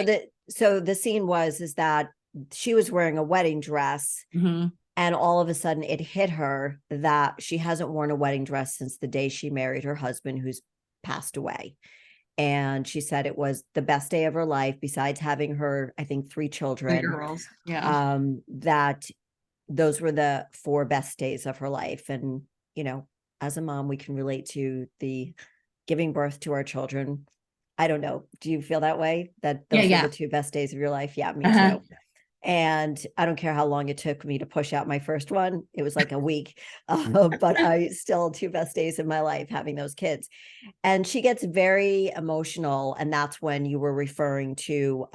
So the scene is that she was wearing a wedding dress,
mhm.
and all of a sudden it hit her that she hasn't worn a wedding dress since the day she married her husband, who's passed away. And she said it was the best day of her life, besides having her, I think, 3
Three
children.
girls, yeah.
That those were the 4 best days of her life. And, as a mom, we can relate to the giving birth to our children. I don't know. Do you feel that way? That
Yeah,
those were
yeah.
the 2 best days of your life? Yeah, me
Uh-huh.
too. And I don't care how long it took me to push out my first one. It was like a week, but I still 2 best days of my life having those kids. And she gets very emotional. And that's when you were referring to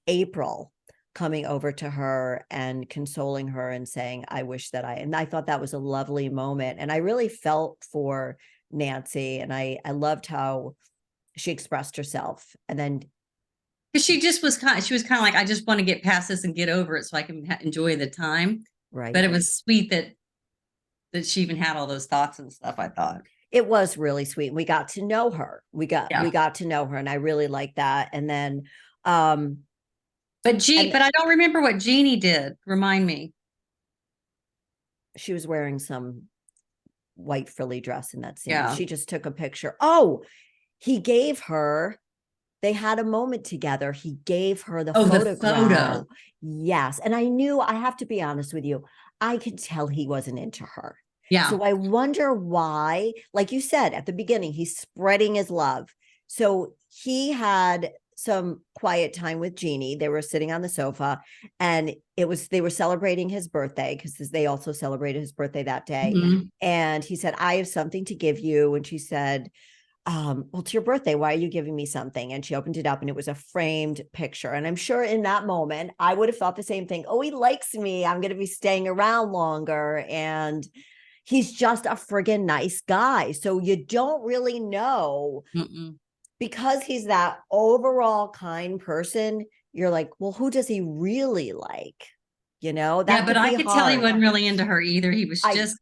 April coming over to her and consoling her and saying, I wish that and I thought that was a lovely moment. And I really felt for Nancy, and I loved how she expressed herself. And then
Because she was kind of like, I just want to get past this and get over it so I can enjoy the time.
right.
But it was sweet that she even had all those thoughts and stuff, I thought.
It was really sweet. We got to know her. We
Yeah.
got to know her, and I really liked that. And then
But I don't remember what Jeannie did. Remind me.
she was wearing some white frilly dress in that scene.
Yeah.
She just took a picture. Oh, he gave her, they had a moment together. He gave her the photograph.
The photo.
Yes. And I have to be honest with you, I could tell he wasn't into her.
Yeah.
So I wonder why, like you said at the beginning, he's spreading his love. So he had some quiet time with Jeannie. They were sitting on the sofa, and they were celebrating his birthday, because they also celebrated his birthday that day.
Mm-hmm.
And he said, I have something to give you. And she said, well, it's your birthday. Why are you giving me something? And she opened it up, and it was a framed picture. And I'm sure in that moment, I would have thought the same thing. Oh, he likes me. I'm going to be staying around longer. And he's just a friggin' nice guy. So you don't really know.
Mm-mm.
Because he's that overall kind person. You're like, well, who does he really like?
Yeah, but I could tell he wasn't really into her either. He was just,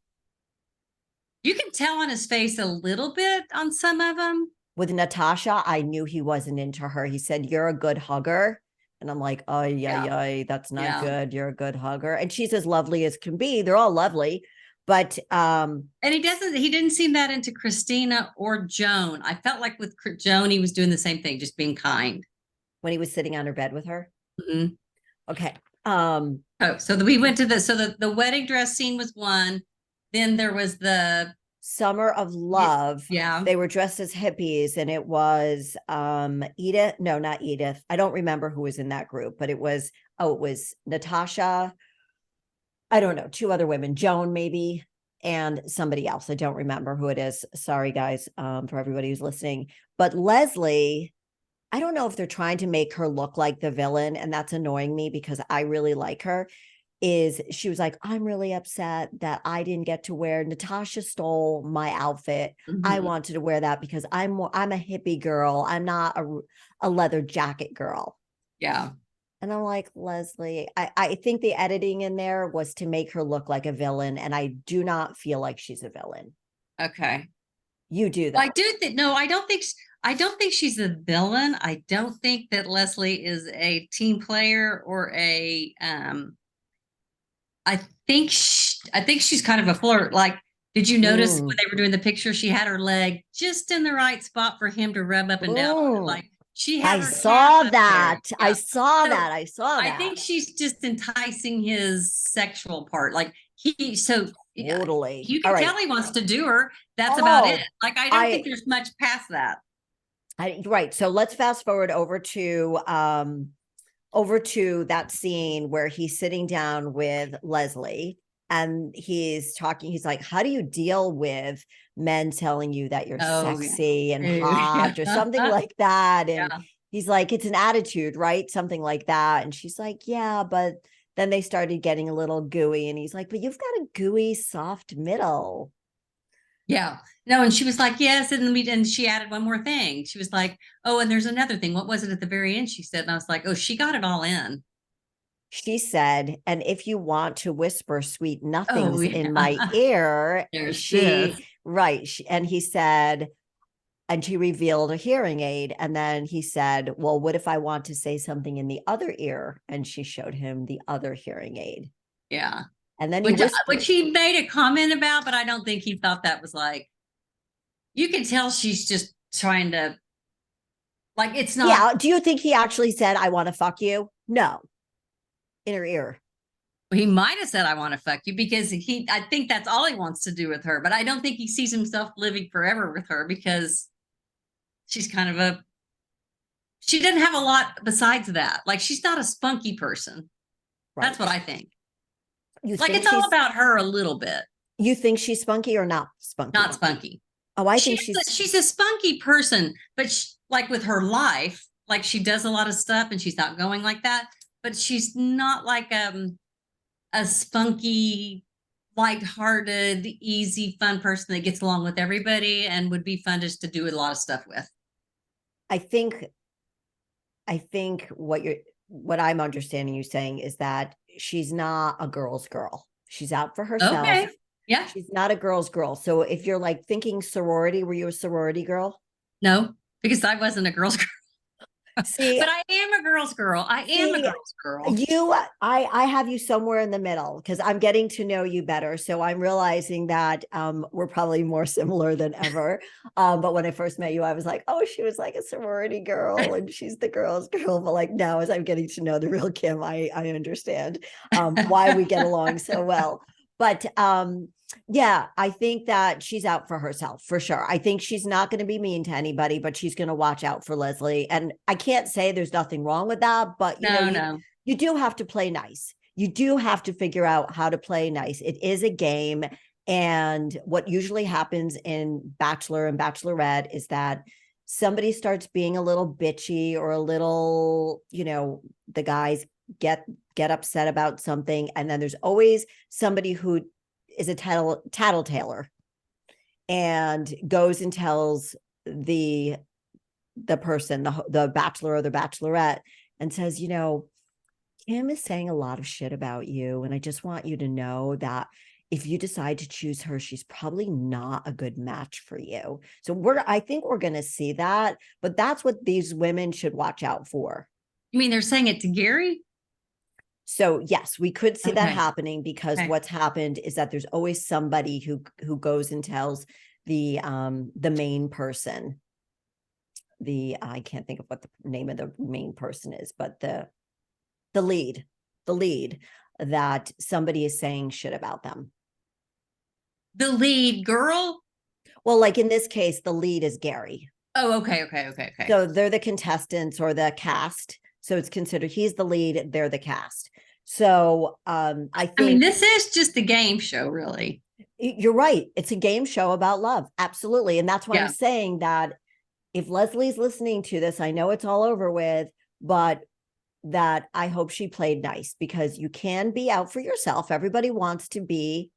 you can tell on his face a little bit on some of them.
With Natasha, I knew he wasn't into her. He said, you're a good hugger. And I'm like, oh, yeah, that's not good. You're a good hugger. And she's as lovely as can be. They're all lovely. But
and he didn't seem that into Christina or Joan. I felt like with Joan, he was doing the same thing, just being kind.
When he was sitting on her bed with her.
Mm-hmm.
Okay.
So we went to the wedding dress scene was one. Then there was the
Summer of Love.
Yeah.
They were dressed as hippies, and it was Edith. No, not Edith. I don't remember who was in that group, but it was Natasha. I don't know, two other women, Joan maybe, and somebody else. I don't remember who it is. Sorry, guys, for everybody who's listening. But Leslie, I don't know if they're trying to make her look like the villain, and that's annoying me because I really like her. She was like, I'm really upset that I didn't get to wear, Natasha stole my outfit. I wanted to wear that because I'm a hippie girl. I'm not a leather jacket girl.
Yeah.
And I'm like, Leslie, I think the editing in there was to make her look like a villain, and I do not feel like she's a villain.
Okay.
You do that.
I do think no, I don't think she's a villain. I don't think that Leslie is a team player or a I think she's kind of a flirt. Like, did you notice when they were doing the picture, she had her leg just in the right spot for him to rub up and down on it. Like she had
I
her
saw
calf
that.
up there.
I saw
So,
that. I saw that.
I think she's just enticing his sexual part. Like
totally.
you can
All right.
tell he wants to do her. That's about it. Like I don't think there's much past that.
Right. So let's fast forward over to that scene where he's sitting down with Leslie and he's talking. He's like, how do you deal with men telling you that you're sexy and hot or something like that? And he's like, it's an attitude, right? Something like that. And she's like, yeah, but then they started getting a little gooey. And he's like, but you've got a gooey, soft middle.
Yeah. No, and she was like, yes. And she added one more thing. She was like, oh, and there's another thing. What was it at the very end? She said, and I was like, oh, she got it all in.
She said, and if you want to whisper sweet nothings in my ear, and he said, and she revealed a hearing aid. And then he said, well, what if I want to say something in the other ear? And she showed him the other hearing aid.
Yeah.
And then
which he made a comment about, but I don't think he thought that was like, you can tell she's just trying to, like, it's not.
Yeah. Do you think he actually said, I want to fuck you? No. In her ear.
He might have said, I want to fuck you, because I think that's all he wants to do with her. But I don't think he sees himself living forever with her, because she's kind of she doesn't have a lot besides that. Like, she's not a spunky person. Right. That's what I think. It's all about her a little bit.
You think she's spunky or not spunky?
Not spunky.
Oh, I think
she's a spunky person, but like with her life, like she does a lot of stuff and she's not going like that, but she's not like a spunky, lighthearted, easy, fun person that gets along with everybody and would be fun just to do a lot of stuff with.
I think what I'm understanding you saying is that she's not a girl's girl. She's out for herself.
Okay. Yeah.
She's not a girl's girl. So if you're like thinking sorority, were you a sorority girl?
No, because I wasn't a girl's girl.
See,
but I am a girl's girl. I am a girl's girl.
I have you somewhere in the middle because I'm getting to know you better. So I'm realizing that we're probably more similar than ever. But when I first met you, I was like, oh, she was like a sorority girl and she's the girl's girl. But like now, as I'm getting to know the real Kim, I understand why we get along so well. But yeah, I think that she's out for herself for sure. I think she's not going to be mean to anybody, but she's going to watch out for Leslie. And I can't say there's nothing wrong with that, but you do have to play nice. You do have to figure out how to play nice. It is a game. And what usually happens in Bachelor and Bachelorette is that somebody starts being a little bitchy or a little, the guys get upset about something. And then there's always somebody who is a tattletailer and goes and tells the person, the bachelor or the bachelorette, and says, Kim is saying a lot of shit about you. And I just want you to know that if you decide to choose her, she's probably not a good match for you. So I think we're going to see that, but that's what these women should watch out for.
You mean they're saying it to Gerry?
So yes, we could see that happening because what's happened is that there's always somebody who goes and tells the main person. I can't think of what the name of the main person is, but the lead that somebody is saying shit about them.
The lead girl?
Well, like in this case, the lead is Gerry.
Oh, okay.
So they're the contestants or the cast. So it's considered he's the lead, they're the cast. So I think
this is just a game show, really.
you're right. It's a game show about love. Absolutely. And that's why I'm
Yeah.
saying that if Leslie's listening to this, I know it's all over with, but that I hope she played nice, because you can be out for yourself. Everybody wants to be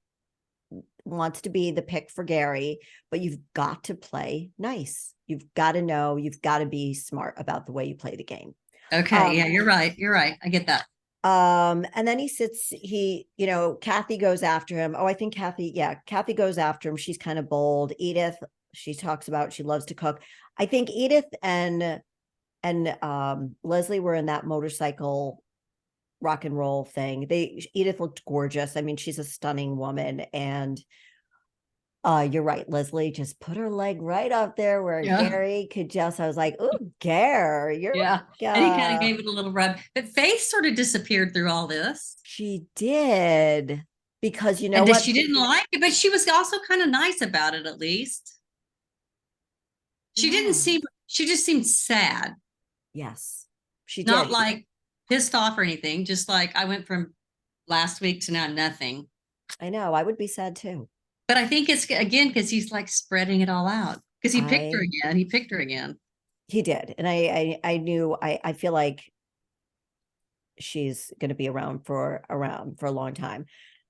the pick for Gerry, but you've got to play nice. You've got to know, you've got to be smart about the way you play the game.
Okay. Yeah, you're right. You're right. I get that.
And then Kathy goes after him. Oh, I think Kathy goes after him. She's kind of bold. Edith, she talks about she loves to cook. I think Edith and Leslie were in that motorcycle rock and roll thing. Edith looked gorgeous. I mean, she's a stunning woman. And you're right. Leslie just put her leg right up there where Gerry could just, I was like, ooh, Gerry, you're
and he kind of gave it a little rub. But Faith sort of disappeared through all this.
She did, because you know
and
what?
She didn't like it, but she was also kind of nice about it, at least. She didn't seem, she just seemed sad.
Yes, she did.
Not like pissed off or anything, just like I went from last week to now nothing.
I know, I would be sad too.
But I think it's, again, because he's like spreading it all out. Because he picked her again. He picked her again.
He did. And I knew, I feel like she's going to be around for a long time.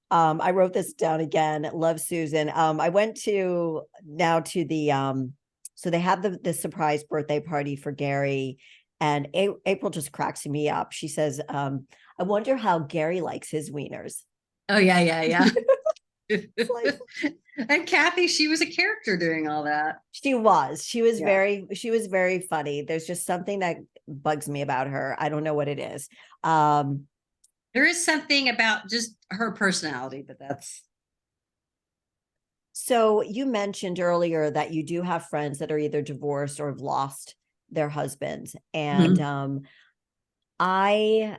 I wrote this down again. Love Susan. I went to the, so they have the surprise birthday party for Gerry, and April just cracks me up. She says, I wonder how Gerry likes his wieners.
Oh, yeah. And Kathy, she was a character doing all that.
She was very funny. There's just something that bugs me about her. I don't know what it is.
There is something about just her personality, but that's.
So you mentioned earlier that you do have friends that are either divorced or have lost their husbands. And I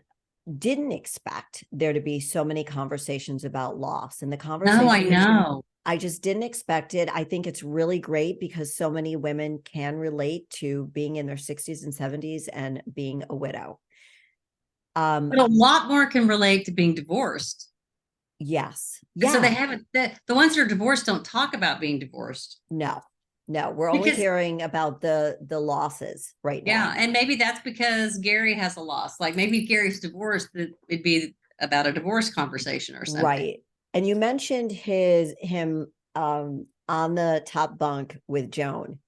didn't expect there to be so many conversations about loss, and the conversation.
No, I know.
I just didn't expect it. I think it's really great because so many women can relate to being in their 60s and 70s and being a widow.
But a lot more can relate to being divorced.
Yes.
Yeah. So they haven't, the ones that are divorced don't talk about being divorced.
No, we're only hearing about the losses right now.
Yeah. And maybe that's because Gerry has a loss. Like maybe if Gary's divorced, it'd be about a divorce conversation or something.
Right. And you mentioned him on the top bunk with Joan.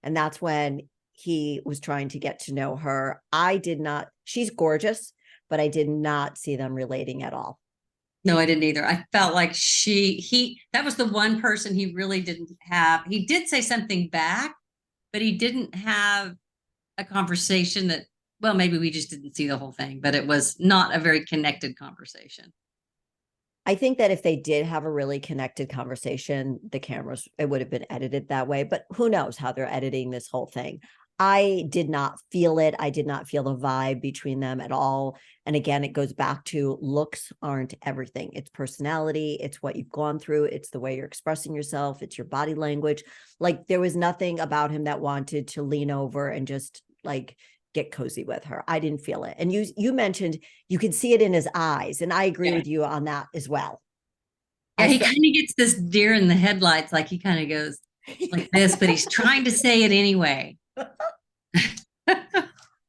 And that's when he was trying to get to know her. She's gorgeous, but I did not see them relating at all.
No, I didn't either. I felt like that was the one person he really didn't have. He did say something back, but he didn't have a conversation that, well, maybe we just didn't see the whole thing, but it was not a very connected conversation.
I think that if they did have a really connected conversation, it would have been edited that way, but who knows how they're editing this whole thing. I did not feel it. I did not feel the vibe between them at all. And again, it goes back to looks aren't everything. It's personality. It's what you've gone through. It's the way you're expressing yourself. It's your body language. Like there was nothing about him that wanted to lean over and just like get cozy with her. I didn't feel it. And you mentioned you could see it in his eyes. And I agree with you on that as well.
Yeah, he kind of gets this deer in the headlights. Like he kind of goes like this, but he's trying to say it anyway.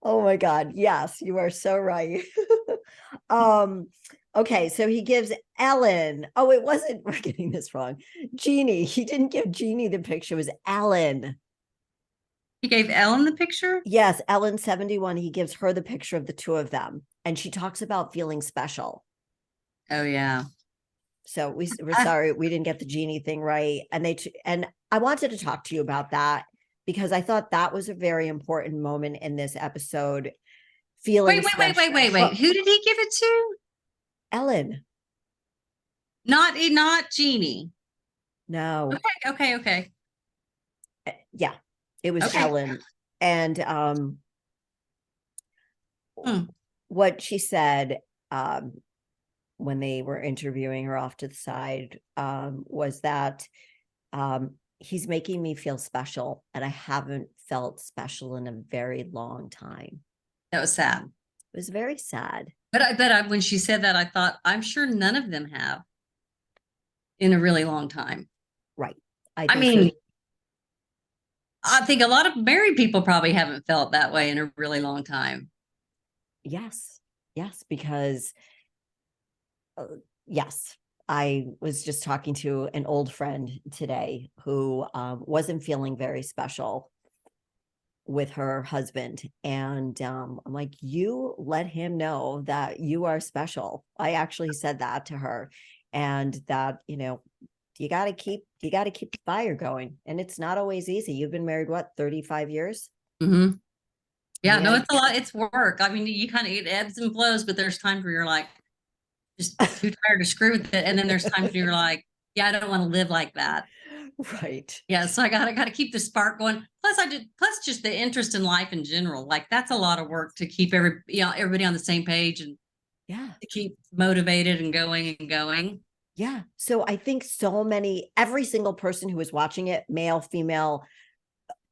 Oh my God. Yes, you are so right. Okay, so he gives Ellen. Oh, it wasn't, we're getting this wrong. Jeannie. He didn't give Jeannie the picture. It was Ellen.
He gave Ellen the picture?
Yes, Ellen 71. He gives her the picture of the two of them. And she talks about feeling special.
Oh, yeah.
So we're sorry we didn't get the Jeannie thing right. And I wanted to talk to you about that because I thought that was a very important moment in this episode. Feeling
wait. Who did he give it to?
Ellen.
Not Jeannie.
No.
Okay.
Yeah, it was Ellen. And what she said when they were interviewing her off to the side was that he's making me feel special, and I haven't felt special in a very long time.
That was sad.
It was very sad.
But I bet when she said that, I thought, I'm sure none of them have in a really long time.
Right.
I mean, I think a lot of married people probably haven't felt that way in a really long time.
Yes. Yes. Because, yes, I was just talking to an old friend today who wasn't feeling very special with her husband. And I'm like, you let him know that you are special. I actually said that to her, and that, you got to keep the fire going. And it's not always easy. You've been married, what, 35 years?
Mm-hmm. Yeah, no,
Yeah.
it's a lot. It's work. I mean, you kind of, it ebbs and flows, but there's times where you're like, just too tired to screw with it. And then there's times where you're like, yeah, I don't want to live like that.
Right.
Yeah. So I gotta keep the spark going. Plus just the interest in life in general. Like that's a lot of work to keep everybody on the same page and
Yeah.
to keep motivated and going and going.
Yeah. So I think every single person who is watching it, male, female,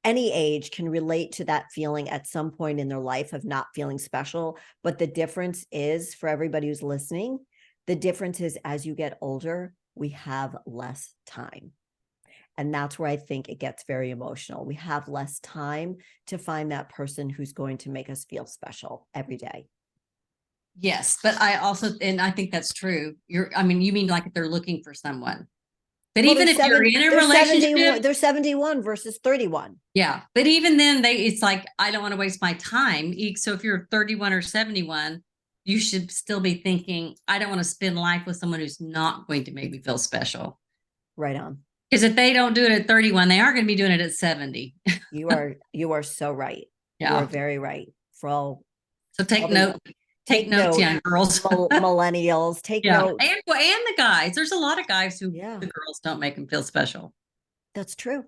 any age, can relate to that feeling at some point in their life of not feeling special. But the difference is, for everybody who's listening, the difference is, as you get older, we have less time. And that's where I think it gets very emotional. We have less time to find that person who's going to make us feel special every day.
Yes, but and I think that's true. You mean like if they're looking for someone. But
Well,
even if you're in a relationship,
they're 71 versus 31.
yeah. But even then, it's like, I don't want to waste my time. So if you're 31 or 71, you should still be thinking, I don't want to spend life with someone who's not going to make me feel special.
Right on.
Because if they don't do it at 31, they aren't going to be doing it at 70.
You are so right.
Yeah.
You are very right. So
take note. Take notes, young girls.
Millennials, take note.
And the guys. There's a lot of guys who
the
girls don't make them feel special.
That's true.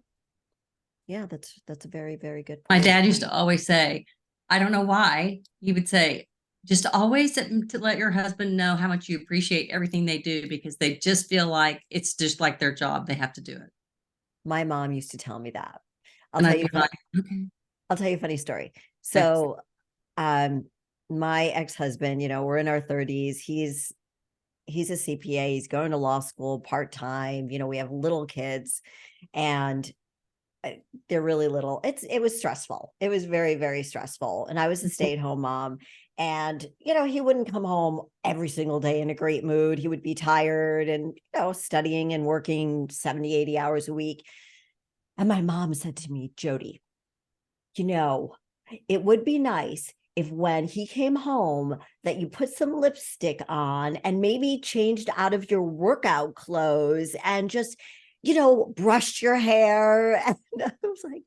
Yeah, that's a very, very good point.
My dad used to always say, I don't know why, he would say, just always to let your husband know how much you appreciate everything they do, because they just feel like it's just like their job. They have to do it.
My mom used to tell me that.
I'll tell you
a funny story. So, my ex-husband, we're in our 30s. He's a CPA. He's going to law school part-time. We have little kids, and they're really little. It was stressful. It was very, very stressful. And I was a stay-at-home mom, and, he wouldn't come home every single day in a great mood. He would be tired and, studying and working 70, 80 hours a week. And my mom said to me, Jodi, it would be nice if when he came home that you put some lipstick on and maybe changed out of your workout clothes and just, brushed your hair. And I was like,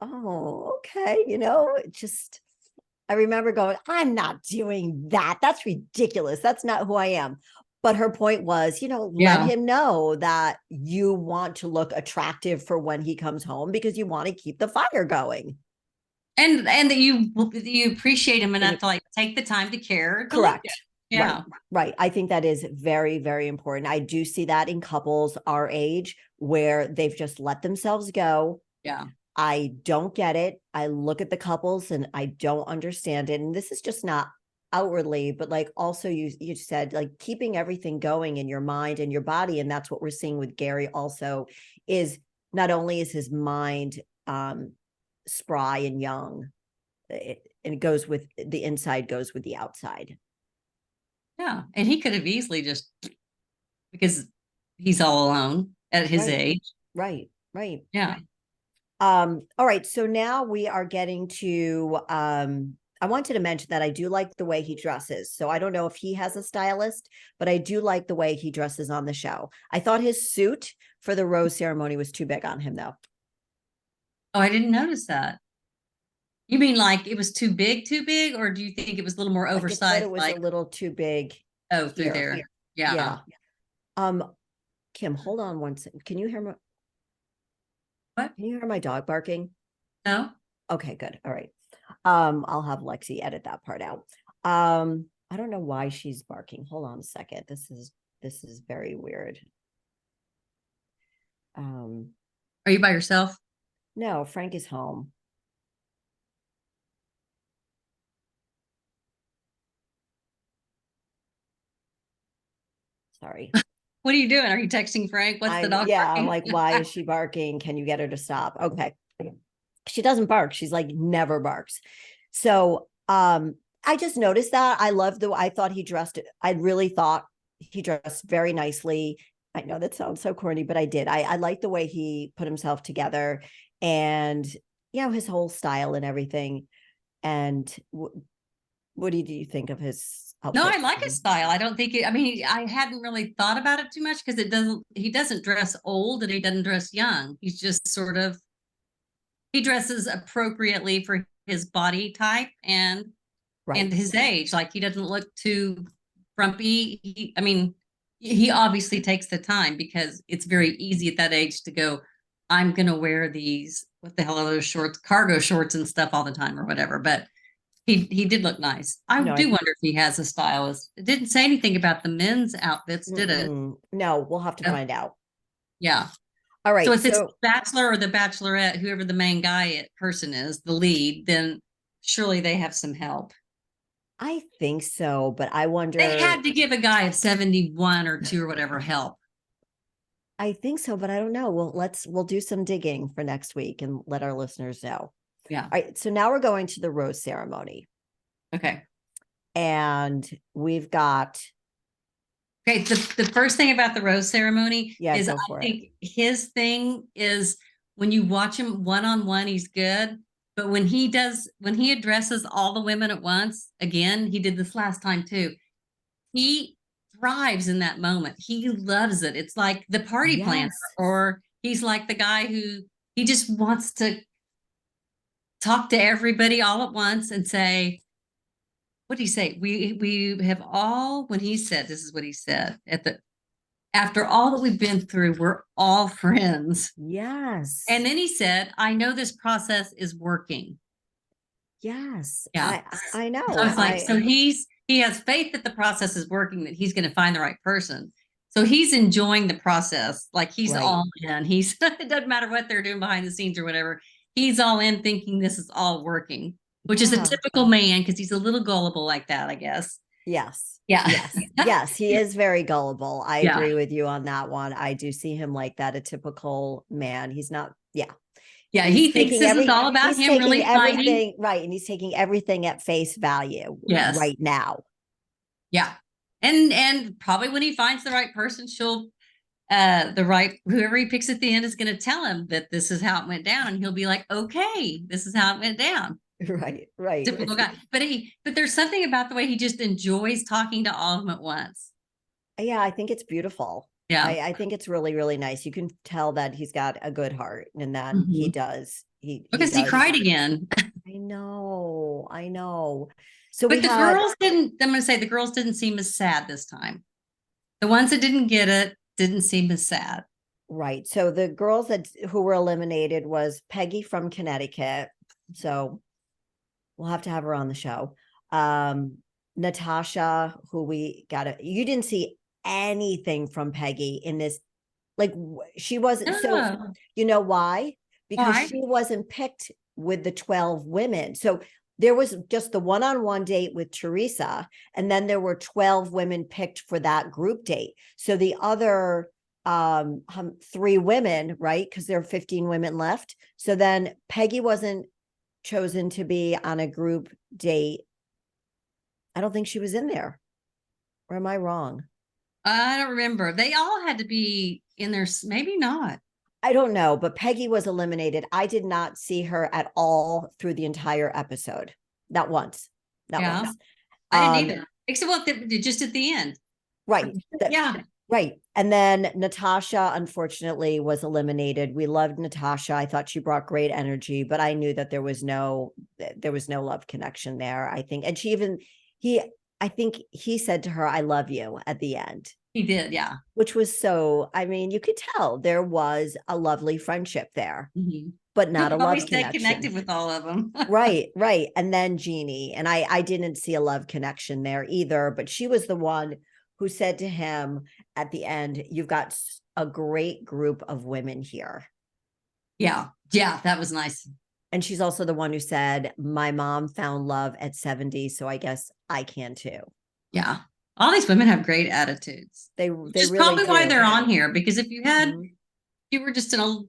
oh, okay. I remember going, I'm not doing that. That's ridiculous. That's not who I am. But her point was, let him know that you want to look attractive for when he comes home, because you want to keep the fire going.
And that you appreciate him enough to take the time to care.
Correct.
Yeah.
Right. I think that is very, very important. I do see that in couples our age where they've just let themselves go.
Yeah.
I don't get it. I look at the couples and I don't understand it. And this is just not outwardly, but also you said keeping everything going in your mind and your body. And that's what we're seeing with Gerry also, is not only is his mind spry and young, and it goes with the inside goes with the outside.
Yeah. And he could have easily just, because he's all alone at his age.
Right.
Yeah.
All right. So now we are getting to, I wanted to mention that I do like the way he dresses. So I don't know if he has a stylist, but I do like the way he dresses on the show. I thought his suit for the rose ceremony was too big on him, though.
Oh, I didn't notice that. You mean it was too big, or do you think it was a little more oversized?
It was a little too big.
Oh, through there. Yeah.
Kim, hold on one second. Can you hear me?
What?
Can you hear my dog barking?
No.
Okay, good. All right. I'll have Lexi edit that part out. I don't know why she's barking. Hold on a second. This is very weird.
Are you by yourself?
No, Frank is home. Sorry.
What are you doing? Are you texting Frank? What's the dog
I'm
barking?
like, why is she barking? Can you get her to stop? Okay. She doesn't bark. She's like never barks. So I just noticed that. I thought he dressed I really thought he dressed very nicely. I know that sounds so corny, but I did. I like the way he put himself together and his whole style and everything. And what do you think of his
No,
outfit?
I like his style. I don't think it, I mean, I hadn't really thought about it too much because he doesn't dress old and he doesn't dress young. He's just sort of, he dresses appropriately for his body type and
Right.
his age. Like he doesn't look too frumpy. I mean, he obviously takes the time because it's very easy at that age to go, I'm going to wear these, what the hell are those shorts, cargo shorts and stuff all the time or whatever. But he did look nice. I
No,
do wonder if he has a stylist. It didn't say anything about the men's outfits, did it?
no, we'll have to find out.
Yeah.
All
So
right.
if it's the Bachelor or the Bachelorette, whoever the main person is, the lead, then surely they have some help.
I think so, but I wonder.
They had to give a guy a 71 or 2 or whatever help.
I think so, but I don't know. We'll do some digging for next week and let our listeners know.
Yeah.
All right. So now we're going to the rose ceremony.
Okay.
And we've got.
Okay. The first thing about the rose ceremony is I think his thing is when you watch him one-on-one, he's good. But when he addresses all the women at once, again, he did this last time too. He thrives in that moment. He loves it. It's like the party planner, or he's like the guy who he just wants to talk to everybody all at once and say, what did he say? We have all, when he said, this is what he said after all that we've been through, we're all friends.
Yes.
And then he said, I know this process is working.
Yes.
Yeah.
I know.
So I was like, so he has faith that the process is working, that he's going to find the right person. So he's enjoying the process. Like he's all in. It doesn't matter what they're doing behind the scenes or whatever. He's all in thinking this is all working, which is a typical man because he's a little gullible like that, I guess.
Yes.
Yeah.
Yes. Yes. He is very gullible. I agree with you on that one. I do see him like that, a typical man. He's not. Yeah.
Yeah. He thinks this is all about him really
everything. Right. And he's taking everything at face value right now.
Yeah. And probably when he finds the right person, whoever he picks at the end is going to tell him that this is how it went down. And he'll be like, okay, this is how it went down.
Right.
Typical guy. But there's something about the way he just enjoys talking to all of them at once.
Yeah, I think it's beautiful. Yeah. I think it's really, really nice. You can tell that he's got a good heart and that he does.
Because he cried again.
I know. So
but I'm going to say the girls didn't seem as sad this time. The ones that didn't get it didn't seem as sad.
Right. So the girls who were eliminated was Peggy from Connecticut. So we'll have to have her on the show. Natasha, who you didn't see anything from Peggy in this. Like she wasn't. So you know why? Because she wasn't picked with the 12 women. So there was just the one-on-one date with Teresa, and then there were 12 women picked for that group date. So the other 3 women, right? Because there are 15 women left. So then Peggy wasn't chosen to be on a group date. I don't think she was in there. Or am I wrong?
I don't remember. They all had to be in there. Maybe not.
I don't know, but Peggy was eliminated. I did not see her at all through the entire episode. Not once. Once.
I didn't either. Except just at the end.
Right.
Yeah.
Right. And then Natasha, unfortunately, was eliminated. We loved Natasha. I thought she brought great energy, but I knew that there was no love connection there, I think. And I think he said to her, I love you at the end.
He did, yeah.
Which was you could tell there was a lovely friendship there, but not a love connection.
Connected with all of them.
Right. And then Jeannie, and I didn't see a love connection there either, but she was the one who said to him at the end, you've got a great group of women here.
Yeah. Yeah. That was nice.
And she's also the one who said, my mom found love at 70, so I guess I can too.
Yeah. All these women have great attitudes. Which is
really
probably why
do.
they're on here, because if you were just an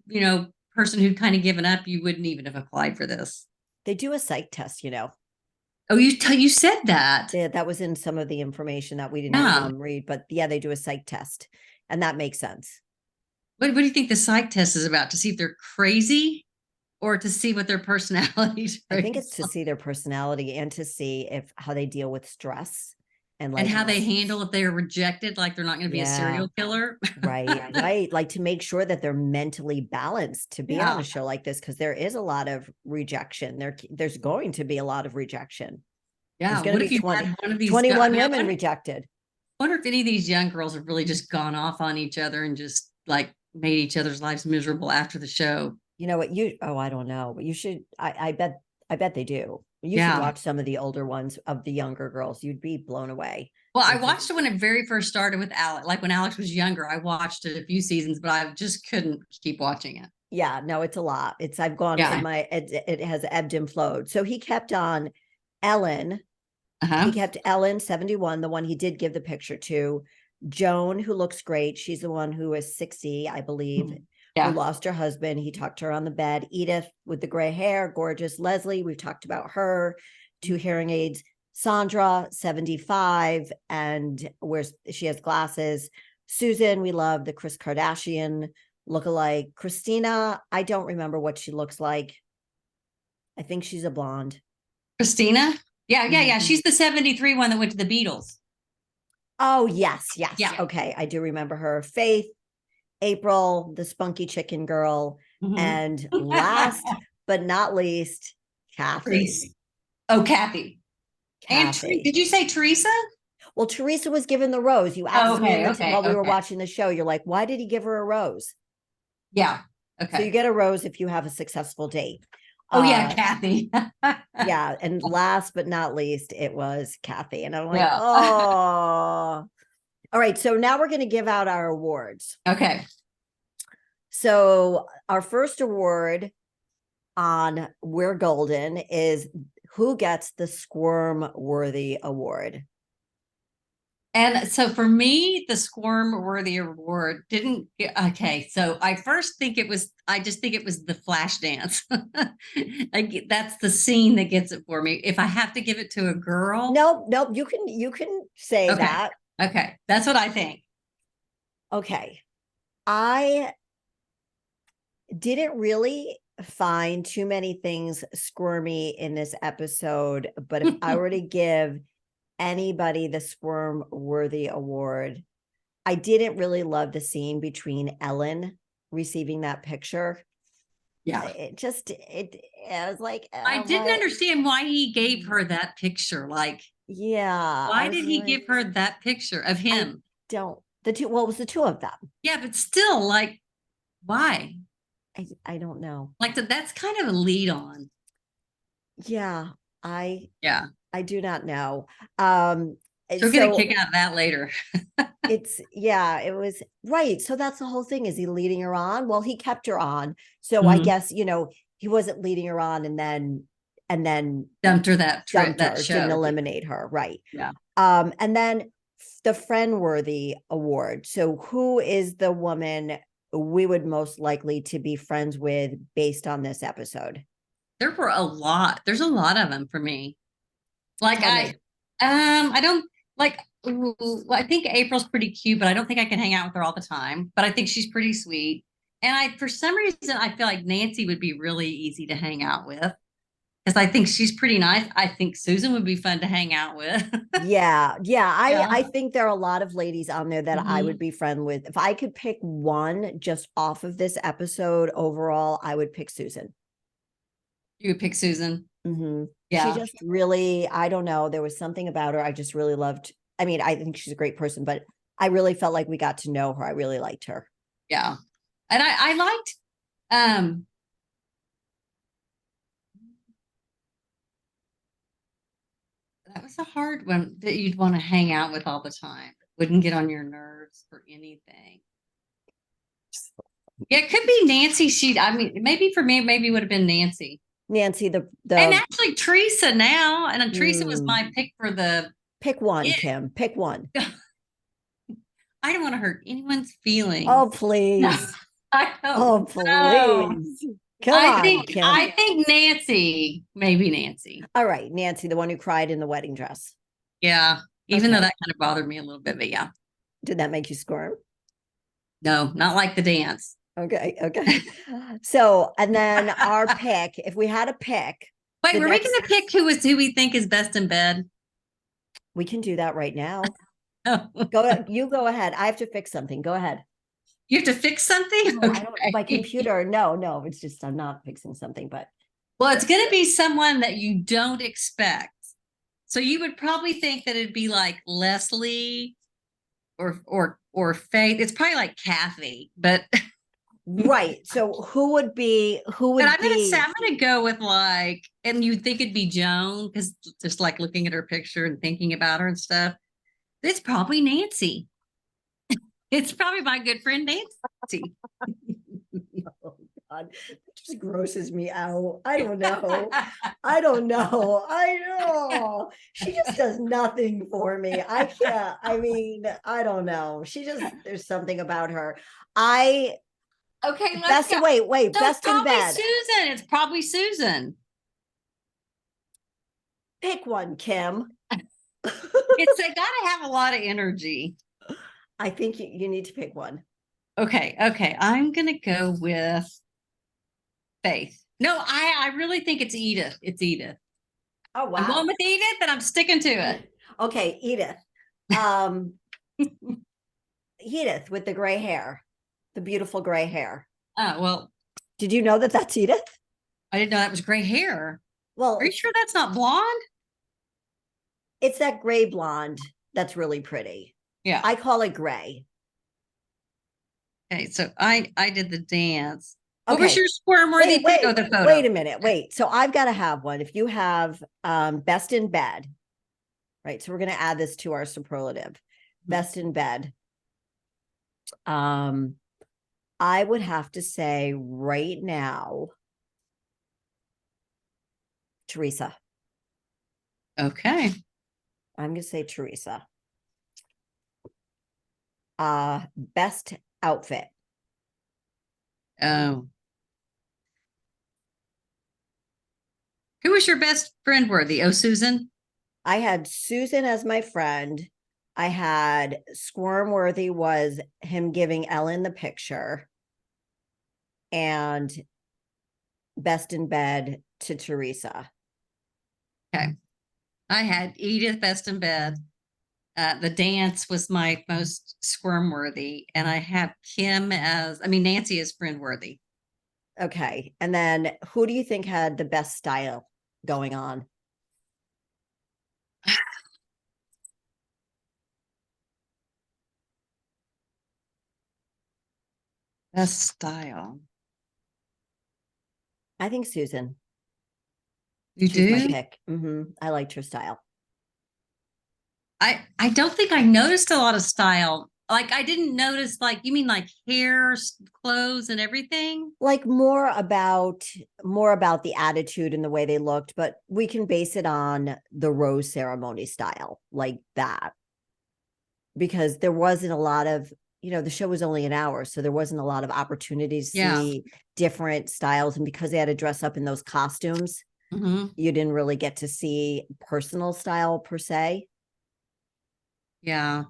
person who'd kind of given up, you wouldn't even have applied for this.
They do a psych test,
Oh, you said that.
That was in some of the information that we didn't read, but yeah, they do a psych test, and that makes sense.
What do you think the psych test is about? To see if they're crazy or to see what their personality is?
I think it's to see their personality and to see how they deal with stress and
how they handle if they are rejected, like they're not going to be a serial killer.
Right. Like to make sure that they're mentally balanced to be on a show like this, because there is a lot of rejection. There's going to be a lot of rejection.
Yeah.
There's going to be 21 women rejected.
I wonder if any of these young girls have really just gone off on each other and just like made each other's lives miserable after the show.
You know what? I don't know, but you should. I bet they do. You should watch some of the older ones of the younger girls. You'd be blown away.
Well, I watched it when it very first started with Alex. Like when Alex was younger, I watched it a few seasons, but I just couldn't keep watching it.
Yeah, no, it's a lot. I've gone in it has ebbed and flowed. So he kept on Ellen. He kept Ellen 71, the one he did give the picture to. Joan, who looks great. She's the one who is 60, I believe. Who lost her husband. He tucked her on the bed. Edith with the gray hair, gorgeous. Leslie, we've talked about her. 2 hearing aids. Sandra, 75, and she has glasses. Susan, we love the Kris Kardashian lookalike. Christina, I don't remember what she looks like. I think she's a blonde.
Christina? Yeah. She's the 73 one that went to the Beatles.
Oh, yes. Yeah. Okay, I do remember her. Faith, April, the spunky chicken girl, and last but not least, Kathy.
Oh, Kathy. And did you say Teresa?
Well, Teresa was given the rose. You asked me while we were watching the show. You're like, why did he give her a rose?
Yeah. Okay.
So you get a rose if you have a successful date.
Oh, yeah, Kathy.
Yeah. And last but not least, it was Kathy. And I'm like, oh. All right. So now we're going to give out our awards.
Okay.
So our first award on We're Golden is who gets the Squirm Worthy Award.
And so for me, the Squirm Worthy Award didn't okay. So I just think it was the flash dance. That's the scene that gets it for me. If I have to give it to a girl.
Nope. You can say that.
Okay. That's what I think.
Okay. I didn't really find too many things squirmy in this episode, but if I were to give anybody the Squirm Worthy Award, I didn't really love the scene between Ellen receiving that picture.
Yeah.
I was like,
I didn't understand why he gave her that picture. Like, why did he give her that picture of him?
It was the 2 of them.
Yeah, but still, like, why?
I don't know.
Like that's kind of a lead on.
Yeah, I do not know.
She'll get a kick out of that later.
It was right. So that's the whole thing. Is he leading her on? Well, he kept her on. So I guess, he wasn't leading her on and then
dumped her that show.
Didn't eliminate her. Right.
Yeah.
And then the Friend-worthy Award. So who is the woman we would most likely to be friends with based on this episode?
There were a lot. There's a lot of them for me. Like I don't like. I think April's pretty cute, but I don't think I can hang out with her all the time. But I think she's pretty sweet. And for some reason, I feel like Nancy would be really easy to hang out with because I think she's pretty nice. I think Susan would be fun to hang out with.
Yeah. I think there are a lot of ladies on there that I would be friend with. If I could pick one just off of this episode overall, I would pick Susan.
You would pick Susan?
Yeah. She just really, I don't know. There was something about her I just really loved. I mean, I think she's a great person, but I really felt like we got to know her. I really liked her.
Yeah. And I liked, that was a hard one that you'd want to hang out with all the time. Wouldn't get on your nerves for anything. Yeah, it could be Nancy. I mean, maybe for me, maybe it would have been Nancy.
Nancy,
And actually Teresa now. And Teresa was
Mm.
my pick for the
Pick one,
it.
Kim. Pick one.
I don't want to hurt anyone's feelings.
Oh, please.
I don't
Oh,
know.
please. Come on, Kim.
I think Nancy, maybe Nancy.
All right, Nancy, the one who cried in the wedding dress.
Yeah. Even
Okay.
though that kind of bothered me a little bit, but yeah.
Did that make you squirm?
No, not like the dance.
Okay, okay. So, and then our pick, if we had a pick,
Wait, were we going to pick who we think is best in bed?
we can do that right now.
Oh.
You go ahead. I have to fix something. Go ahead.
You have to fix something?
No, I don't, my computer. No, it's just I'm not fixing something, but
well, it's going to be someone that you don't expect. So you would probably think that it'd be like Leslie or Faith. It's probably like Kathy, but
right. So who would
but I'm gonna go with like, and you'd think it'd be Joan because just like looking at her picture and thinking about her and stuff. It's probably Nancy. It's probably my good friend Nancy.
Oh God, it just grosses me out. I don't know. I don't know. I know. She just does nothing for me. I can't. I mean, I don't know. There's something about her.
Okay, let's go.
Wait,
So
best in bed.
Susan. It's probably Susan.
Pick one, Kim.
They gotta have a lot of energy.
I think you need to pick one.
Okay. I'm gonna go with Faith. No, I really think it's Edith. It's Edith.
Oh wow.
I'm going with Edith and I'm sticking to it.
Okay, Edith. Edith with the gray hair, the beautiful gray hair.
Oh, well.
Did you know that that's Edith?
I didn't know that was gray hair.
Well,
are you sure that's not blonde?
It's that gray blonde that's really pretty.
Yeah.
I call it gray.
Okay, so I did the dance.
Okay.
What was your squirm-worthy pick of the photo?
Wait a minute. Wait. So I've got to have one. If you have best in bed, right? So we're going to add this to our superlative. Best in bed. I would have to say right now, Teresa.
Okay.
I'm going to say Teresa. Best outfit.
Oh. Who was your best friend worthy? Oh, Susan?
I had Susan as my friend. I had squirm worthy was him giving Ellen the picture. And best in bed to Teresa.
Okay. I had Edith best in bed. The dance was my most squirm worthy. And I have Nancy as friend worthy.
Okay. And then who do you think had the best style going on?
Best style.
I think Susan.
You
She's
do?
my pick. I liked her style.
I don't think I noticed a lot of style. Like I didn't notice, like, you mean like hair, clothes, and everything?
Like more about the attitude and the way they looked, but we can base it on the rose ceremony style, like that. Because there wasn't a lot of, the show was only an hour, so there wasn't a lot of opportunities to see different styles. And because they had to dress up in those costumes, you didn't really get to see personal style per se.
Yeah.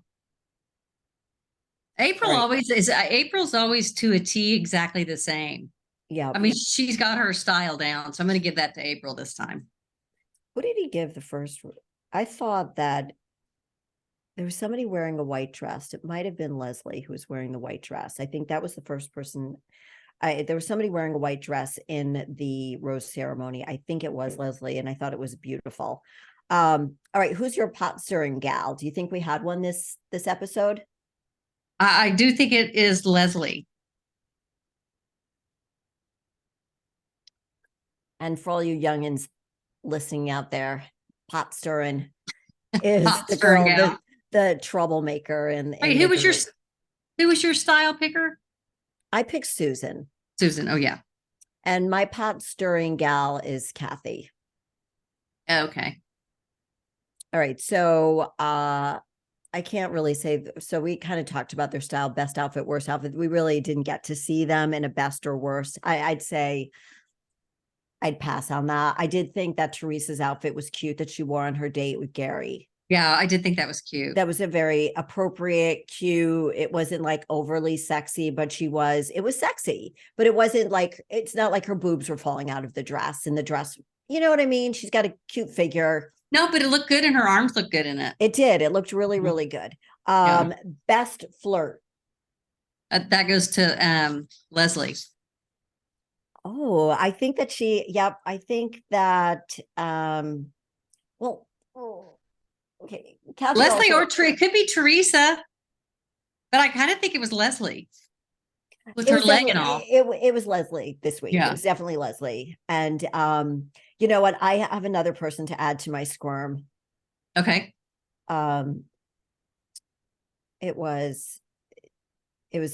April's always to a T exactly the same.
Yeah.
I mean, she's got her style down. So I'm going to give that to April this time.
What did he give the first? I thought that there was somebody wearing a white dress. It might have been Leslie who was wearing the white dress. I think that was the first person. There was somebody wearing a white dress in the rose ceremony. I think it was Leslie, and I thought it was beautiful. All right, who's your pot stirring gal? Do you think we had one this episode?
I do think it is Leslie.
And for all you youngins listening out there, pot stirring is the girl, the troublemaker. And
wait, who was your style picker?
I picked Susan.
Susan. Oh, yeah.
And my pot stirring gal is Kathy.
Okay.
All right. So I can't really say. So we kind of talked about their style, best outfit, worst outfit. We really didn't get to see them in a best or worst. I'd say I'd pass on that. I did think that Teresa's outfit was cute that she wore on her date with Gerry.
Yeah, I did think that was cute.
That was a very appropriate, cute. It wasn't like overly sexy, but it was sexy, but it wasn't like, it's not like her boobs were falling out of the dress and the dress, you know what I mean? She's got a cute figure.
No, but it looked good and her arms looked good in it.
It did. It looked really, really good.
Yeah.
Best flirt.
That goes to Leslie.
Oh, I think that I think that, well, okay. Kathy
Leslie
also,
or it could be Teresa, but I kind of think it was Leslie with
it
her
was
leg and all.
it was Leslie this week.
Yeah.
It was definitely Leslie. And you know what? I have another person to add to my squirm.
Okay.
It was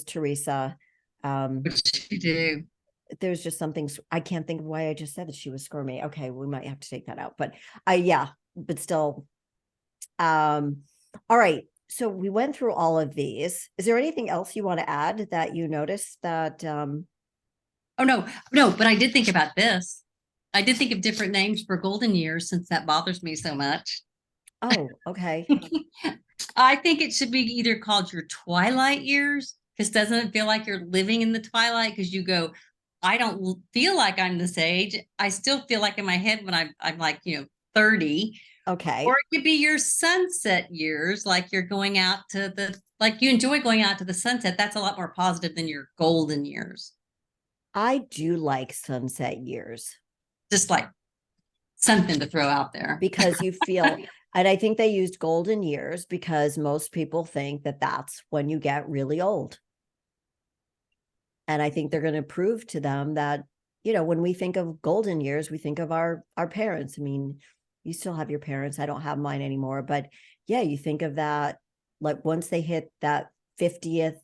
Teresa.
What did she do?
There's just something, I can't think of why I just said that she was squirmy. Okay, we might have to take that out. But but still. All right. So we went through all of these. Is there anything else you want to add that you noticed that
Oh, no, but I did think about this. I did think of different names for golden years since that bothers me so much.
Oh, okay.
I think it should be either called your twilight years, because doesn't it feel like you're living in the twilight? Because you go, I don't feel like I'm this age. I still feel like in my head when I'm like, 30.
Okay.
Or it could be your sunset years, like you're going out to like you enjoy going out to the sunset. That's a lot more positive than your golden years.
I do like sunset years.
Just like something to throw out there.
Because you feel, and I think they used golden years because most people think that that's when you get really old. And I think they're going to prove to them that, when we think of golden years, we think of our parents. I mean, you still have your parents. I don't have mine anymore, but yeah, you think of that, like once they hit that 50th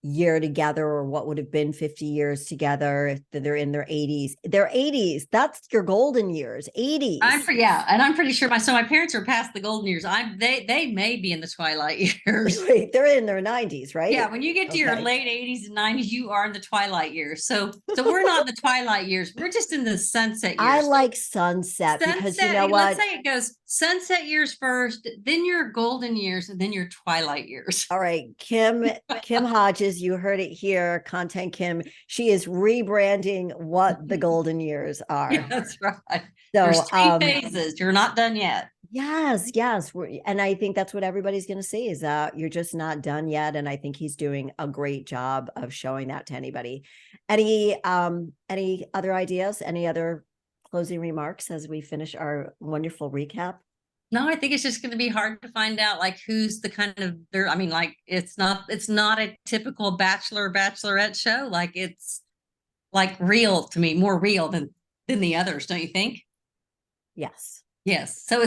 year together, or what would have been 50 years together, if they're in their 80s, that's your golden years. 80s.
And I'm pretty sure my parents are past the golden years. They may be in the twilight years.
Wait, they're in their 90s, right?
Yeah, when you get to your late 80s and 90s, you are in the twilight years. So we're not in the twilight years. We're just in the sunset years.
I like sunset because you know what?
Let's say it goes sunset years first, then your golden years, and then your twilight years.
All right, Kim Hodges, you heard it here. Content Kim, she is rebranding what the golden years are.
Yeah, that's right. So
there's
3 phases. You're not done yet.
Yes. And I think that's what everybody's going to see is that you're just not done yet. And I think he's doing a great job of showing that to anybody. Any other ideas? Any other closing remarks as we finish our wonderful recap?
No, I think it's just going to be hard to find out like who's the kind of there. I mean, like it's not a typical bachelorette show. Like it's like real to me, more real than the others, don't you think?
Yes.
Yes. So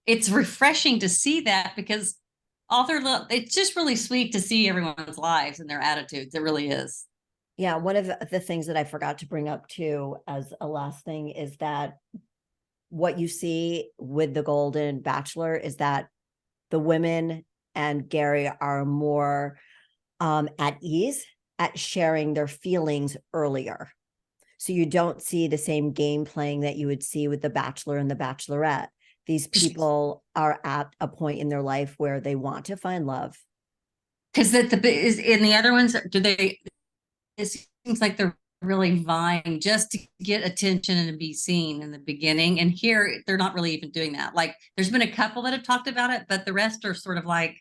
it's refreshing to see that because it's just really sweet to see everyone's lives and their attitudes. It really is.
Yeah. One of the things that I forgot to bring up too, as a last thing, is that what you see with the Golden Bachelor is that the women and Gerry are more at ease at sharing their feelings earlier. So you don't see the same game playing that you would see with the Bachelor and the Bachelorette. These people are at a point in their life where they want to find love.
Because in the other ones, it seems like they're really vying just to get attention and to be seen in the beginning. And here, they're not really even doing that. Like, there's been a couple that have talked about it, but the rest are sort of like,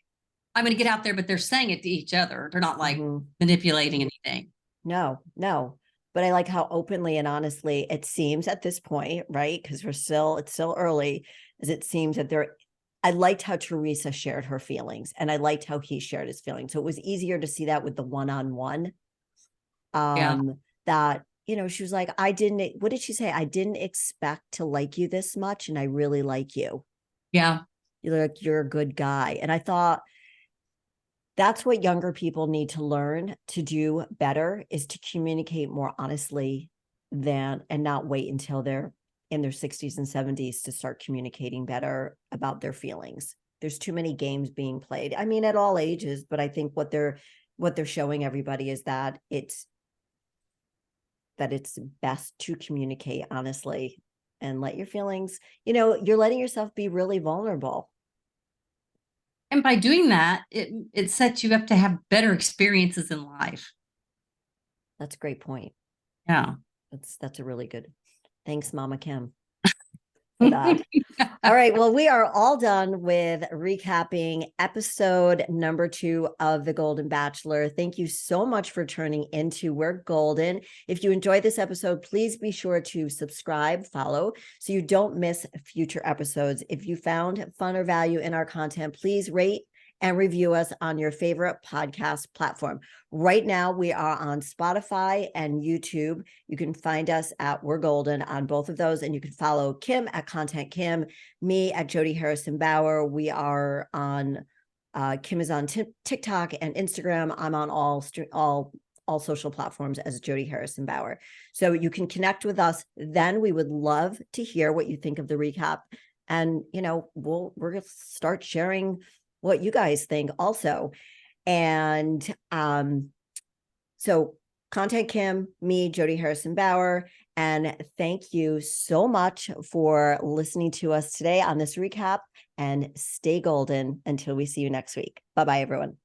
I'm going to get out there, but they're saying it to each other. They're not like manipulating anything.
No. But I like how openly and honestly it seems at this point, right? Because it's still early, as it seems that I liked how Teresa shared her feelings and I liked how he shared his feelings. So it was easier to see that with the one-on-one. That, she was like, what did she say? I didn't expect to like you this much. And I really like you.
Yeah.
You're a good guy. And I thought That's what younger people need to learn to do better, is to communicate more honestly and not wait until they're in their 60s and 70s to start communicating better about their feelings. There's too many games being played. I mean, at all ages, but I think what they're showing everybody is that it's best to communicate honestly and let your feelings, you're letting yourself be really vulnerable.
And by doing that, it sets you up to have better experiences in life.
That's a great point.
Yeah.
That's a really good. Thanks, Mama Kim, for that. All right. Well, we are all done with recapping episode number 2 of The Golden Bachelor. Thank you so much for turning into We're Golden. If you enjoyed this episode, please be sure to subscribe, follow, so you don't miss future episodes. If you found fun or value in our content, please rate and review us on your favorite podcast platform. Right now, we are on Spotify and YouTube. You can find us at We're Golden on both of those, and you can follow Kim at Content Kim, me at Jodi Harrison Bauer. We are on, Kim is on TikTok and Instagram. I'm on all social platforms as Jodi Harrison Bauer. So you can connect with us. Then we would love to hear what you think of the recap. And, we're going to start sharing what you guys think also. And so Content Kim, me, Jodi Harrison Bauer, and thank you so much for listening to us today on this recap, and stay golden until we see you next week. Bye-bye, everyone.